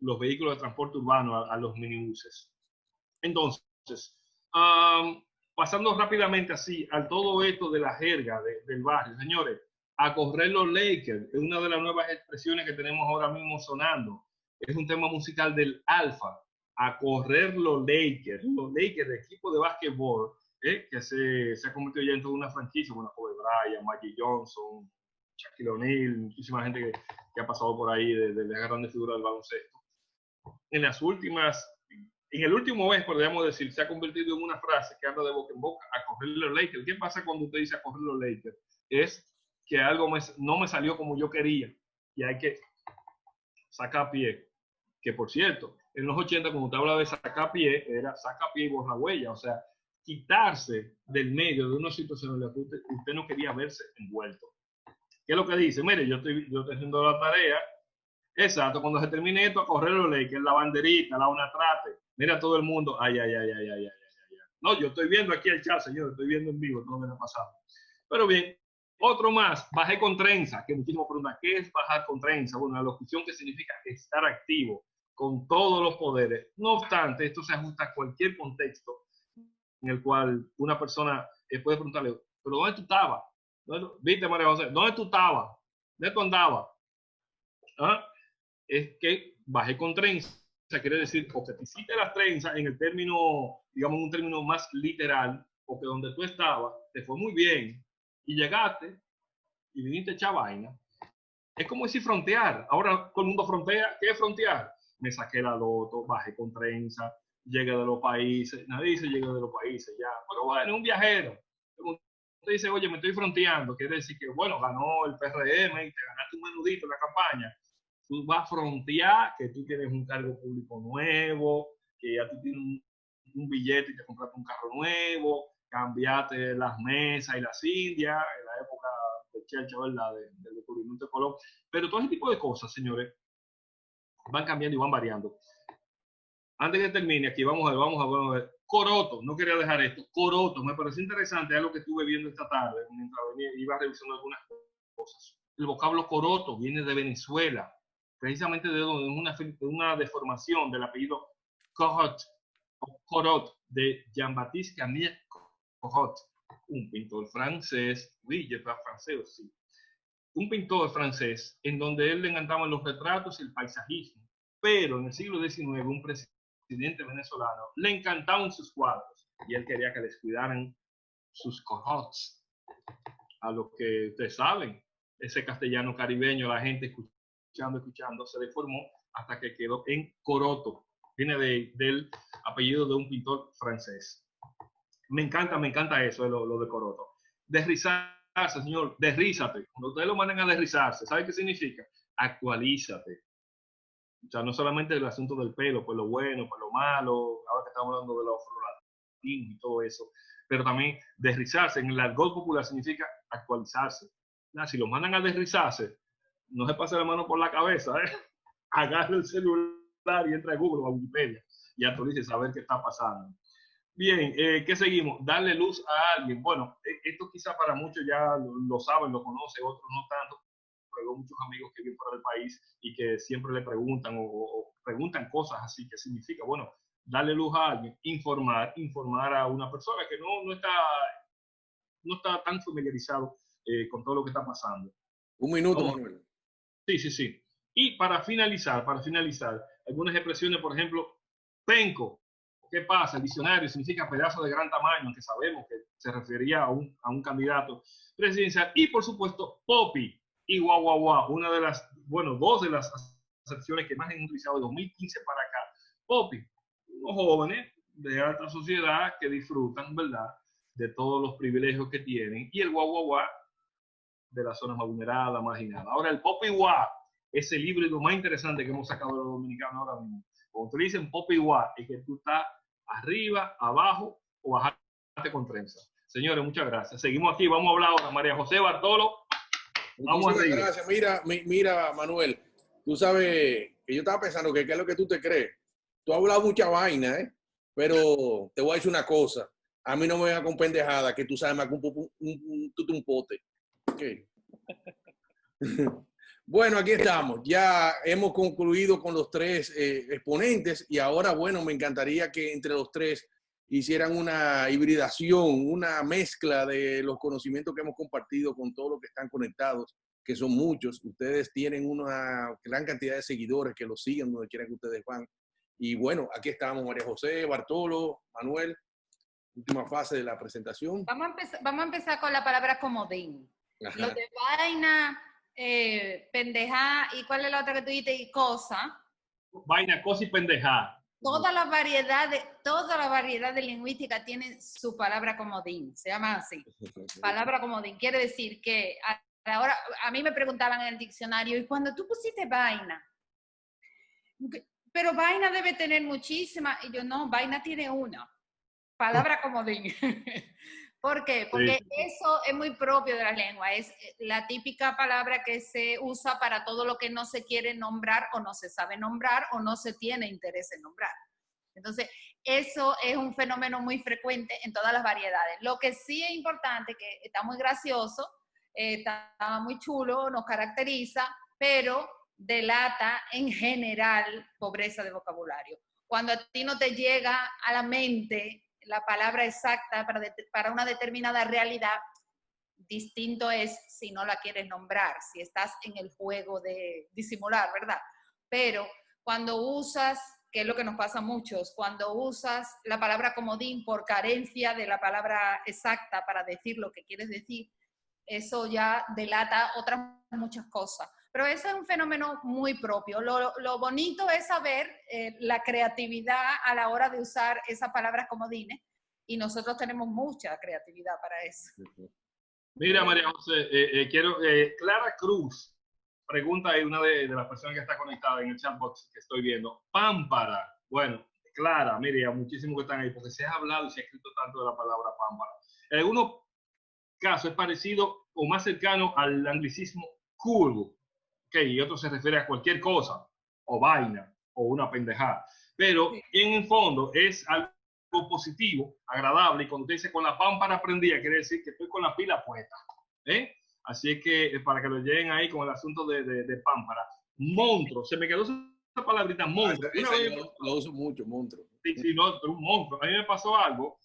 los vehículos de transporte urbano, a los minibuses. Entonces, pasando rápidamente así a todo esto de la jerga del barrio, señores, a correr los Lakers es una de las nuevas expresiones que tenemos ahora mismo sonando. Es un tema musical del Alfa. A correr los Lakers de equipo de básquetbol, que se ha convertido ya en toda una franquicia. Bueno, Kobe Bryant, Magic Johnson, Shaquille O'Neal, muchísima gente que ha pasado por ahí de las grandes figuras del baloncesto. En el último mes, podríamos decir, se ha convertido en una frase que habla de boca en boca, a correr los Lakers. ¿Qué pasa cuando usted dice a correr los Lakers? Es que algo no me salió como yo quería y hay que sacar pie. Que por cierto, en los 80, cuando usted habla de sacar pie, era saca pie y borra huella, o sea, quitarse del medio de una situación en la que usted no quería verse envuelto. ¿Qué es lo que dice? Mire, yo estoy haciendo la tarea, exacto, cuando se termine esto, a correr los Lakers, la banderita, la unatrate, mira todo el mundo, ay. No, yo estoy viendo aquí el chat, señor, estoy viendo en vivo todo lo que me ha pasado. Pero bien, otro más, bajé con trenza, que muchísimo preguntan, ¿qué es bajar con trenza? Bueno, la locución que significa estar activo, con todos los poderes. No obstante, esto se ajusta a cualquier contexto en el cual una persona puede preguntarle, ¿pero dónde tú estabas? ¿Viste, María José? ¿Dónde tú estabas? ¿Dónde tú andabas? Es que bajé con trenza, quiere decir, o que te hiciste las trenzas en el término, digamos, un término más literal, o que donde tú estabas te fue muy bien y llegaste y viniste a echar vaina. Es como decir frontear. Ahora todo el mundo frontea. ¿Qué es frontear? Me saqué la loto, bajé con trenza, llegué de los países. Nadie dice llegué de los países ya. Pero bueno, un viajero. Usted dice, oye, me estoy fronteando. Quiere decir que, bueno, ganó el PRM y te ganaste un menudito en la campaña. Tú vas a frontear que tú tienes un cargo público nuevo, que ya tú tienes un billete y te compraste un carro nuevo, cambiaste las mesas y las indias en la época de Chelcha, ¿verdad? Del descubrimiento de Colón. Pero todo ese tipo de cosas, señores, van cambiando y van variando. Antes que termine, aquí vamos a ver. Coroto, no quería dejar esto. Coroto, me pareció interesante, es lo que estuve viendo esta tarde, mientras iba revisando algunas cosas. El vocablo coroto viene de Venezuela, precisamente de una deformación del apellido Corot, de Jean-Baptiste Camille Corot, un pintor francés, francés, sí. Un pintor francés en donde él le encantaban los retratos y el paisajismo, pero en el siglo XIX un presidente venezolano le encantaban sus cuadros y él quería que les cuidaran sus corots. A lo que ustedes saben, ese castellano caribeño, la gente escuchando, se deformó hasta que quedó en Coroto. Viene del apellido de un pintor francés. Me encanta eso, lo de Coroto. Desrizarse, señor, desrízate. Cuando ustedes lo mandan a desrizarse, ¿sabe qué significa? Actualízate. O sea, no solamente el asunto del pelo, pues lo bueno, pues lo malo, ahora que estamos hablando de los afrolatinos y todo eso, pero también desrizarse, en el argot popular significa actualizarse. Si los mandan a desrizarse, no se pase la mano por la cabeza, agarre el celular y entra a Google o a Wikipedia y actualice, saber qué está pasando. Bien, ¿qué seguimos? Darle luz a alguien. Bueno, esto quizá para muchos ya lo saben, lo conocen, otros no tanto. Tengo muchos amigos que viven fuera del país y que siempre le preguntan o preguntan cosas así, ¿qué significa? Bueno, darle luz a alguien, informar a una persona que no está tan familiarizado con todo lo que está pasando. Un minuto, Vamos. Manuel. Sí. Y para finalizar, algunas expresiones, por ejemplo, penco. ¿Qué pasa? El diccionario significa pedazo de gran tamaño, que sabemos que se refería a un candidato presidencial. Y, por supuesto, popi y guau, una de las, bueno, dos de las acepciones que más han utilizado de 2015 para acá. Popi, unos jóvenes de alta sociedad que disfrutan, ¿verdad?, de todos los privilegios que tienen. Y el guau, de las zonas más vulneradas, marginadas. Ahora, el popi guau es el híbrido más interesante que hemos sacado de los dominicanos ahora mismo. Cuando te dicen popi guau, es que tú estás arriba, abajo o bajarte con trenza. Señores, muchas gracias. Seguimos aquí. Vamos a hablar ahora. María José Bartolo. Vamos Muchísimas gracias. Mira, Manuel, tú sabes que yo estaba pensando que qué es lo que tú te crees. Tú has hablado mucha vaina, ¿eh? Pero te voy a decir una cosa. A mí no me venga con pendejada que tú sabes más que un pote. Okay. Bueno, aquí estamos. Ya hemos concluido con los tres exponentes y ahora, bueno, me encantaría que entre los tres hicieran una hibridación, una mezcla de los conocimientos que hemos compartido con todos los que están conectados, que son muchos. Ustedes tienen una gran cantidad de seguidores que los siguen donde quiera que ustedes van. Y bueno, aquí estamos, María José, Bartolo, Manuel. Última fase de la presentación. Vamos a empezar con la palabra comodín. Ajá. Lo de vaina, pendeja, ¿y cuál es la otra que tú dijiste? Y cosa. Vaina, cosa y pendeja. Toda la variedad de lingüística tiene su palabra comodín, se llama así. Palabra comodín. Quiere decir que a mí me preguntaban en el diccionario, ¿y cuando tú pusiste vaina? Pero vaina debe tener muchísimas. Y yo, no, vaina tiene una. Palabra comodín. ¿Por qué? Porque eso es muy propio de la lengua. Es la típica palabra que se usa para todo lo que no se quiere nombrar o no se sabe nombrar o no se tiene interés en nombrar. Entonces, eso es un fenómeno muy frecuente en todas las variedades. Lo que sí es importante, que está muy gracioso, está muy chulo, nos caracteriza, pero delata en general pobreza de vocabulario. Cuando a ti no te llega a la mente la palabra exacta para una determinada realidad, distinto es si no la quieres nombrar, si estás en el juego de disimular, ¿verdad? Pero cuando usas, que es lo que nos pasa a muchos, cuando usas la palabra comodín por carencia de la palabra exacta para decir lo que quieres decir, eso ya delata otras muchas cosas. Pero eso es un fenómeno muy propio. Lo bonito es saber la creatividad a la hora de usar esas palabras comodines, y nosotros tenemos mucha creatividad para eso. Mira, María José, Clara Cruz pregunta ahí, una de las personas que está conectada en el chat box que estoy viendo, pámpara. Bueno, Clara, mire, a muchísimos que están ahí, porque se ha hablado y se ha escrito tanto de la palabra pámpara. En algunos casos es parecido o más cercano al anglicismo cool, y otro se refiere a cualquier cosa, o vaina, o una pendejada. Pero en el fondo es algo positivo, agradable, y cuando usted dice con la pámpara prendida, quiere decir que estoy con la pila puesta. Así es que para que lo lleguen ahí con el asunto de pámpara. Monstruo, se me quedó esa palabrita, monstruo. Lo uso mucho, monstruo. Sí, no, pero un monstruo. A mí me pasó algo.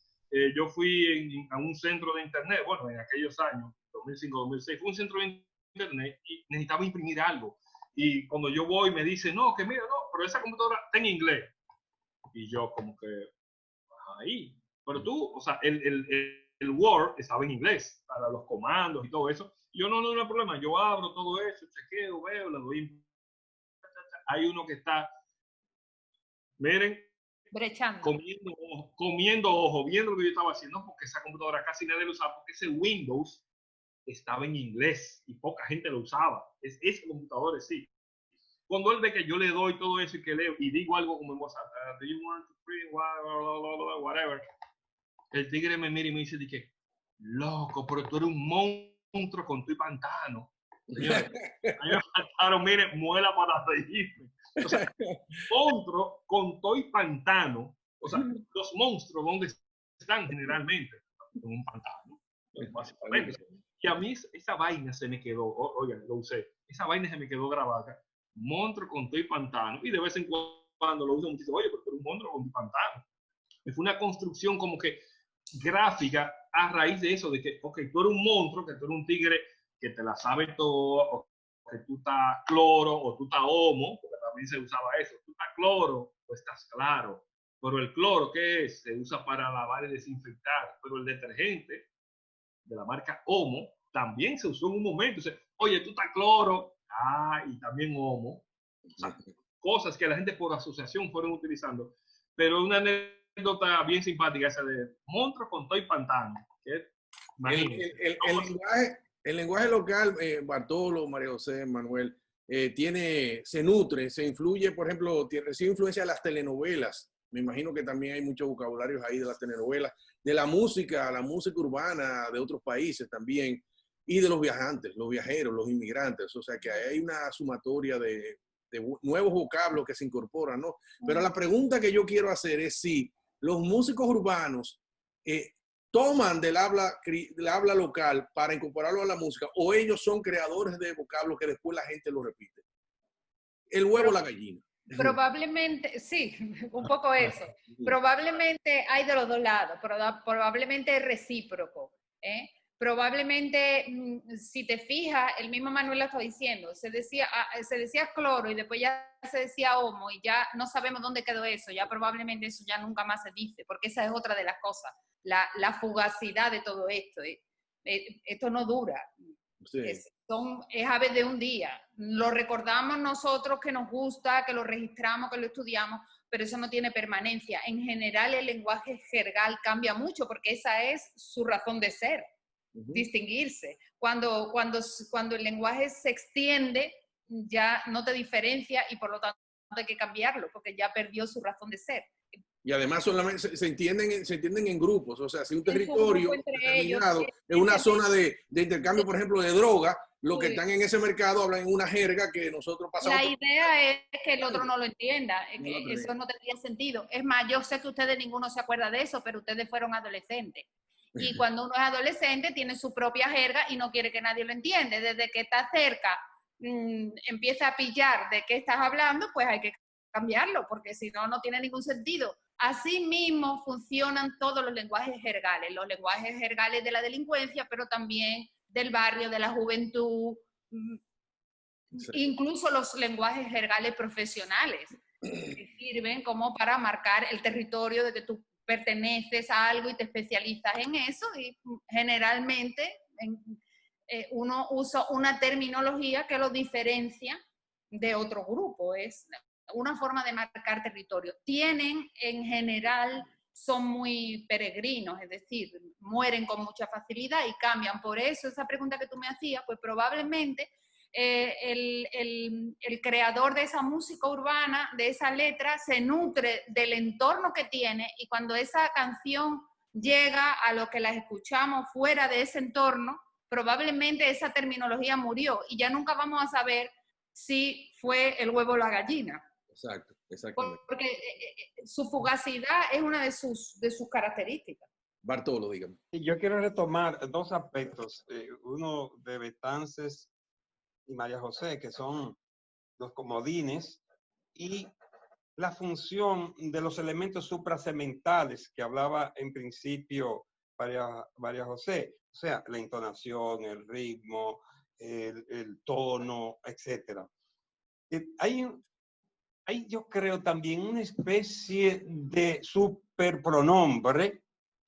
Yo fui a un centro de internet, bueno, en aquellos años, 2005, 2006, fue un centro de internet y necesitaba imprimir algo. Y cuando yo voy me dice, no, que mira, no, pero esa computadora está en inglés. Y yo como que, ahí. Pero tú, o sea, el Word estaba en inglés, para los comandos y todo eso. Y yo no hay problema, yo abro todo eso, chequeo, veo, le doy. Hay uno que está, miren, brechando, comiendo ojo, viendo lo que yo estaba haciendo, porque esa computadora casi nadie lo usaba, porque ese Windows estaba en inglés y poca gente lo usaba. Ese computador sí. Cuando él ve que yo le doy todo eso y que leo y digo algo como en WhatsApp, do you want to print whatever, el tigre me mira y me dice, dije, loco, pero tú eres un monstruo con tu pantano. Señores, a mí me faltaron, mire, muela para reírme. O sea, monstruo con toy pantano. O sea, los monstruos, ¿dónde están generalmente? En un pantano, básicamente. Y a mí esa vaina se me quedó, oigan, lo usé, esa vaina se me quedó grabada. Monstruo con toy pantano. Y de vez en cuando lo uso muchísimo. Oye, pero tú eres un monstruo con toy pantano. Y fue una construcción como que gráfica a raíz de eso, de que, ok, tú eres un monstruo, que tú eres un tigre que te la sabe todo, o que tú estás cloro, o tú estás homo, porque también se usaba eso, tú estás cloro o estás claro. Pero el cloro, ¿qué es? Se usa para lavar y desinfectar, pero el detergente de la marca Omo también se usó en un momento. O sea, oye, tú estás cloro, y también Omo. O sea, cosas que la gente por asociación fueron utilizando, pero una anécdota bien simpática esa de monstruo con toy pantano. El lenguaje local, Bartolo, María José, Manuel, se nutre, se influye, por ejemplo, recibe influencia de las telenovelas. Me imagino que también hay muchos vocabularios ahí de las telenovelas, de la música urbana de otros países también, y de los viajantes, los viajeros, los inmigrantes. O sea que hay una sumatoria de nuevos vocablos que se incorporan, ¿no? Pero la pregunta que yo quiero hacer es si los músicos urbanos toman del habla local para incorporarlo a la música, o ellos son creadores de vocablos que después la gente lo repite. El huevo o la gallina. Probablemente, sí, un poco eso. Probablemente hay de los dos lados, probablemente es recíproco. Probablemente, si te fijas, el mismo Manuel lo está diciendo, se decía cloro y después ya se decía homo y ya no sabemos dónde quedó eso, ya probablemente eso ya nunca más se dice, porque esa es otra de las cosas, la fugacidad de todo esto. Esto no dura. Sí. Es aves de un día. Lo recordamos nosotros que nos gusta, que lo registramos, que lo estudiamos, pero eso no tiene permanencia. En general el lenguaje jergal cambia mucho porque esa es su razón de ser, distinguirse. Cuando el lenguaje se extiende, ya no te diferencia y por lo tanto hay que cambiarlo porque ya perdió su razón de ser. Y además solamente se entienden en grupos, o sea, si un territorio determinado es una zona de intercambio, por ejemplo, de droga, los que están en ese mercado hablan en una jerga que nosotros pasamos. La idea es que el otro no lo entienda, que eso no tendría sentido. Es más, yo sé que ustedes ninguno se acuerda de eso, pero ustedes fueron adolescentes. Y cuando uno es adolescente tiene su propia jerga y no quiere que nadie lo entienda. Desde que está cerca, empieza a pillar de qué estás hablando, pues hay que cambiarlo, porque si no, no tiene ningún sentido. Así mismo funcionan todos los lenguajes jergales de la delincuencia, pero también del barrio, de la juventud, incluso los lenguajes jergales profesionales, que sirven como para marcar el territorio de que tú perteneces a algo y te especializas en eso, y generalmente uno usa una terminología que lo diferencia de otro grupo, es una forma de marcar territorio. En general, son muy peregrinos, es decir, mueren con mucha facilidad y cambian. Por eso, esa pregunta que tú me hacías, pues probablemente el creador de esa música urbana, de esa letra, se nutre del entorno que tiene, y cuando esa canción llega a lo que la escuchamos fuera de ese entorno, probablemente esa terminología murió y ya nunca vamos a saber si fue el huevo o la gallina. Exacto, exactamente. Porque su fugacidad es una de sus características. Bartolo, dígame. Yo quiero retomar dos aspectos, uno de Betances y María José, que son los comodines, y la función de los elementos suprasementales que hablaba en principio María José, o sea, la entonación, el ritmo, el tono, etc. Hay, yo creo, también una especie de superpronombre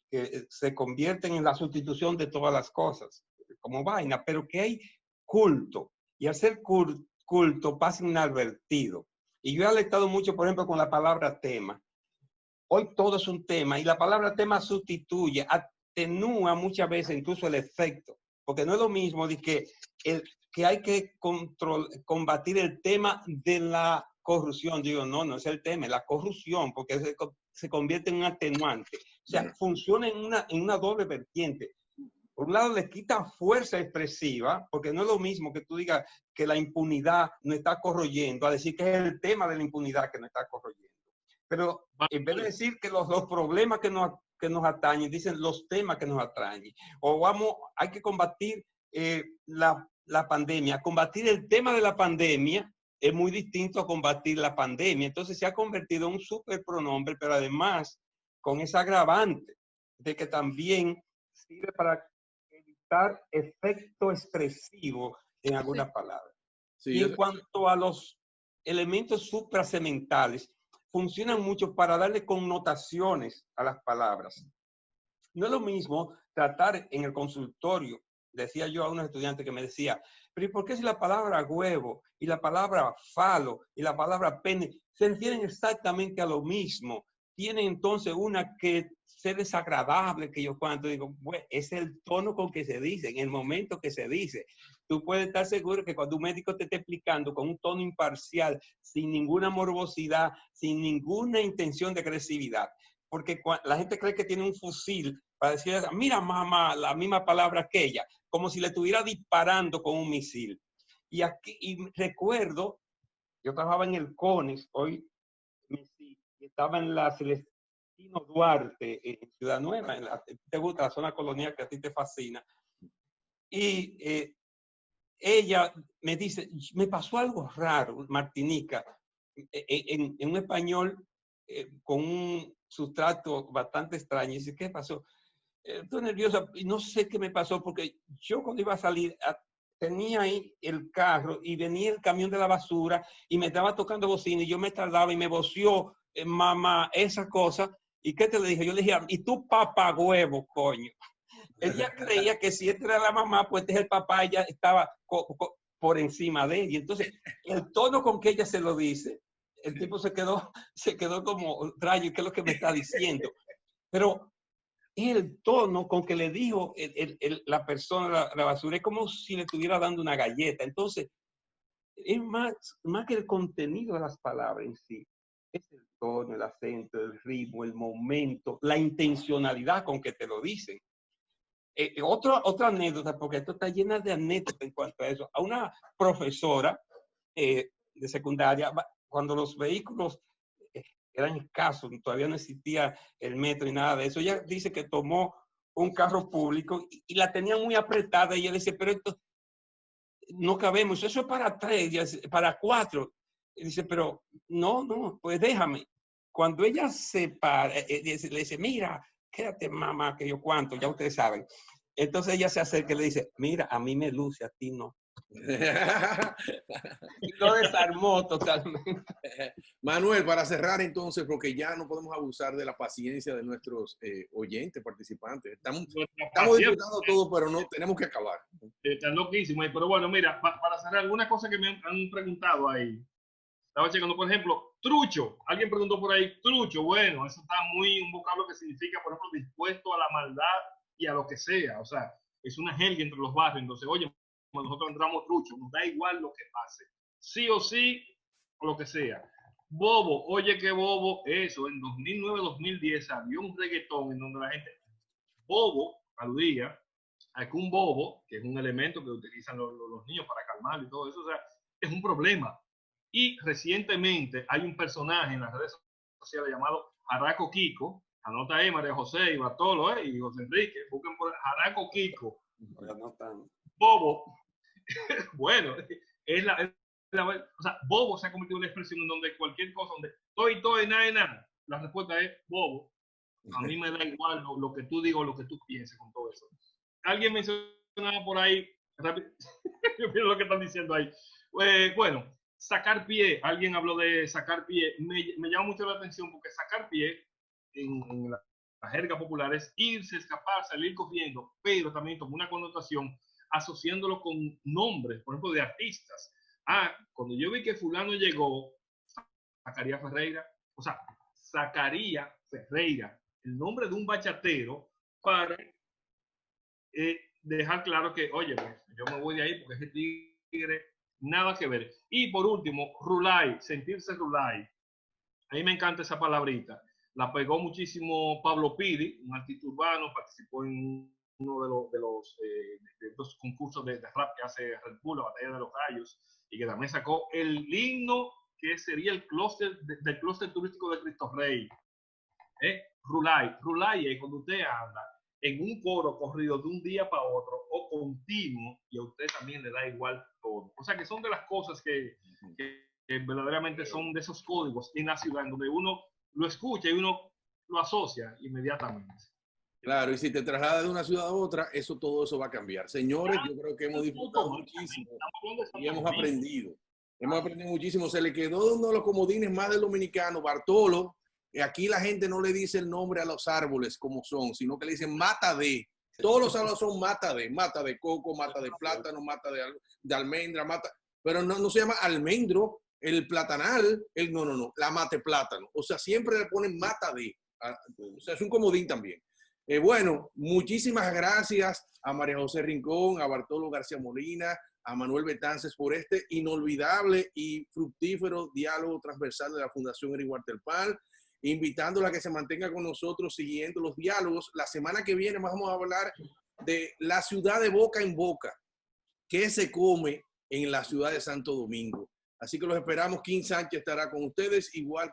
que se convierten en la sustitución de todas las cosas, como vaina, pero que hay culto. Y al ser culto pasa inadvertido. Y yo he alertado mucho, por ejemplo, con la palabra tema. Hoy todo es un tema y la palabra tema sustituye, atenúa muchas veces incluso el efecto. Porque no es lo mismo de que hay que combatir el tema de la corrupción. Digo, no es el tema, es la corrupción, porque se convierte en un atenuante. O sea, funciona en una doble vertiente. por un lado le quita fuerza expresiva, porque no es lo mismo que tú digas que la impunidad no está corroyendo, a decir que es el tema de la impunidad que no está corroyendo. Pero en vez de decir que los problemas que nos atañen, dicen los temas que nos atañen. O hay que combatir la pandemia. Combatir el tema de la pandemia es muy distinto a combatir la pandemia. Entonces se ha convertido en un superpronombre, pero además con esa agravante de que también sirve para evitar efecto expresivo en algunas palabras. Sí, y en cuanto a los elementos suprasementales, funcionan mucho para darle connotaciones a las palabras. No es lo mismo tratar en el consultorio. Decía yo a unos estudiantes que me decía, pero ¿y por qué si la palabra huevo y la palabra falo y la palabra pene se refieren exactamente a lo mismo? Tienen entonces una que ser desagradable, que yo cuando digo, bueno, es el tono con que se dice, en el momento que se dice. Tú puedes estar seguro que cuando un médico te esté explicando con un tono imparcial, sin ninguna morbosidad, sin ninguna intención de agresividad, porque la gente cree que tiene un fusil para decir, mira mamá, la misma palabra que ella, como si le estuviera disparando con un misil. Y recuerdo, yo trabajaba en el CONES, hoy estaba en la Celestino Duarte, en Ciudad Nueva, te gusta la zona colonial que a ti te fascina. Y ella me dice, me pasó algo raro, Martinica, en un español con un sustrato bastante extraño. Y dice, ¿qué pasó? Estoy nerviosa y no sé qué me pasó, porque yo cuando iba a salir tenía ahí el carro y venía el camión de la basura y me estaba tocando bocina y yo me tardaba y me voció, mamá, esa cosa. ¿Y qué te le dije? Yo le dije, ¿y tú papá huevo, coño? Ella creía que si esta era la mamá, pues este es el papá, ella estaba por encima de ella. Entonces, el tono con que ella se lo dice, el tipo se quedó como, rayo, ¿qué es lo que me está diciendo? Pero el tono con que le dijo la persona la basura es como si le estuviera dando una galleta. Entonces, es más que el contenido de las palabras en sí. Es el tono, el acento, el ritmo, el momento, la intencionalidad con que te lo dicen. Otra anécdota, porque esto está llena de anécdotas en cuanto a eso. A una profesora de secundaria, cuando los vehículos eran escasos, todavía no existía el metro y nada de eso, ella dice que tomó un carro público y la tenía muy apretada y ella dice, pero esto no cabemos, eso es para 3, para 4. Y dice, pero no, pues déjame. Cuando ella se para, le dice, mira, quédate mamá, que yo cuánto, ya ustedes saben. Entonces ella se acerca y le dice, mira, a mí me luce, a ti no. Y lo desarmó totalmente. Manuel, para cerrar entonces, porque ya no podemos abusar de la paciencia de nuestros oyentes, participantes. Estamos disfrutando todo, pero no tenemos que acabar. Están loquísimos. Pero bueno, mira, para cerrar, alguna cosa que me han preguntado ahí. Estaba checando, por ejemplo, trucho. Alguien preguntó por ahí, trucho. Bueno, eso está muy un vocablo que significa, por ejemplo, dispuesto a la maldad y a lo que sea. O sea, es una jerga entre los barrios. Entonces, oye, nosotros entramos trucho, nos da igual lo que pase. Sí o sí, o lo que sea. Bobo, oye, qué bobo. Eso, en 2009-2010 había un reggaetón en donde la gente, bobo, aludía a que un bobo, que es un elemento que utilizan los niños para calmar y todo eso, o sea, es un problema. Y recientemente hay un personaje en las redes sociales llamado Jaraco Kiko. Anota ahí, María José y Bartolo y José Enrique. Busquen por Jaraco Kiko. Bobo. Bueno, o sea, bobo se ha convertido en una expresión en donde cualquier cosa, donde estoy, nada. La respuesta es bobo. A mí me da igual lo que tú digas, lo que tú pienses con todo eso. Alguien mencionaba por ahí, yo miro lo que están diciendo ahí. Bueno, sacar pie, alguien habló de sacar pie, me llama mucho la atención porque sacar pie en la jerga popular es irse, escapar, salir corriendo, pero también toma una connotación asociándolo con nombres, por ejemplo, de artistas. Cuando yo vi que fulano llegó, Zacarías Ferreira, o sea, Zacarías Ferreira, el nombre de un bachatero para dejar claro que, oye, pues, yo me voy de ahí porque ese tigre, nada que ver. Y por último, rulay, sentirse rulay. A mí me encanta esa palabrita. La pegó muchísimo Pablo Pidi, un artista urbano, participó en de los concursos de rap que hace Red Bull, la Batalla de los Gallos, y que también sacó el himno que sería el clúster del clúster turístico de Cristo Rey. Rulay. Rulay es cuando usted anda en un coro corrido de un día para otro o continuo y a usted también le da igual todo. O sea que son de las cosas que verdaderamente son de esos códigos en la ciudad en donde uno lo escucha y uno lo asocia inmediatamente. Claro, y si te trasladas de una ciudad a otra, todo eso va a cambiar. Señores, yo creo que hemos disfrutado muchísimo y hemos aprendido. Hemos aprendido muchísimo. Se le quedó uno de los comodines más del dominicano, Bartolo. Aquí la gente no le dice el nombre a los árboles como son, sino que le dicen mata de. Todos los árboles son mata de coco, mata de plátano, mata de almendra, pero no se llama almendro, el platanal, no, la mate plátano. O sea, siempre le ponen mata de. O sea, es un comodín también. Bueno, muchísimas gracias a María José Rincón, a Bartolo García Molina, a Manuel Betances por este inolvidable y fructífero diálogo transversal de la Fundación Eric Walter Palm, invitándola a que se mantenga con nosotros siguiendo los diálogos. La semana que viene vamos a hablar de la ciudad de boca en boca, qué se come en la ciudad de Santo Domingo. Así que los esperamos. Kim Sánchez estará con ustedes, igual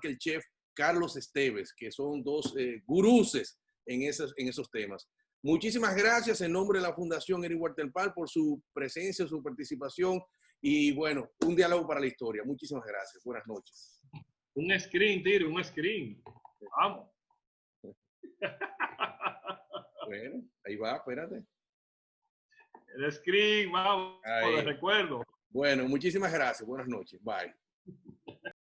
que el chef Carlos Esteves, que son dos guruses en esos temas. Muchísimas gracias en nombre de la Fundación Eric Walter Palm por su presencia, su participación y bueno, un diálogo para la historia. Muchísimas gracias. Buenas noches. Un screen, tiro, un screen. Vamos. Bueno, ahí va, espérate. El screen, vamos, de recuerdo. Bueno, muchísimas gracias. Buenas noches. Bye.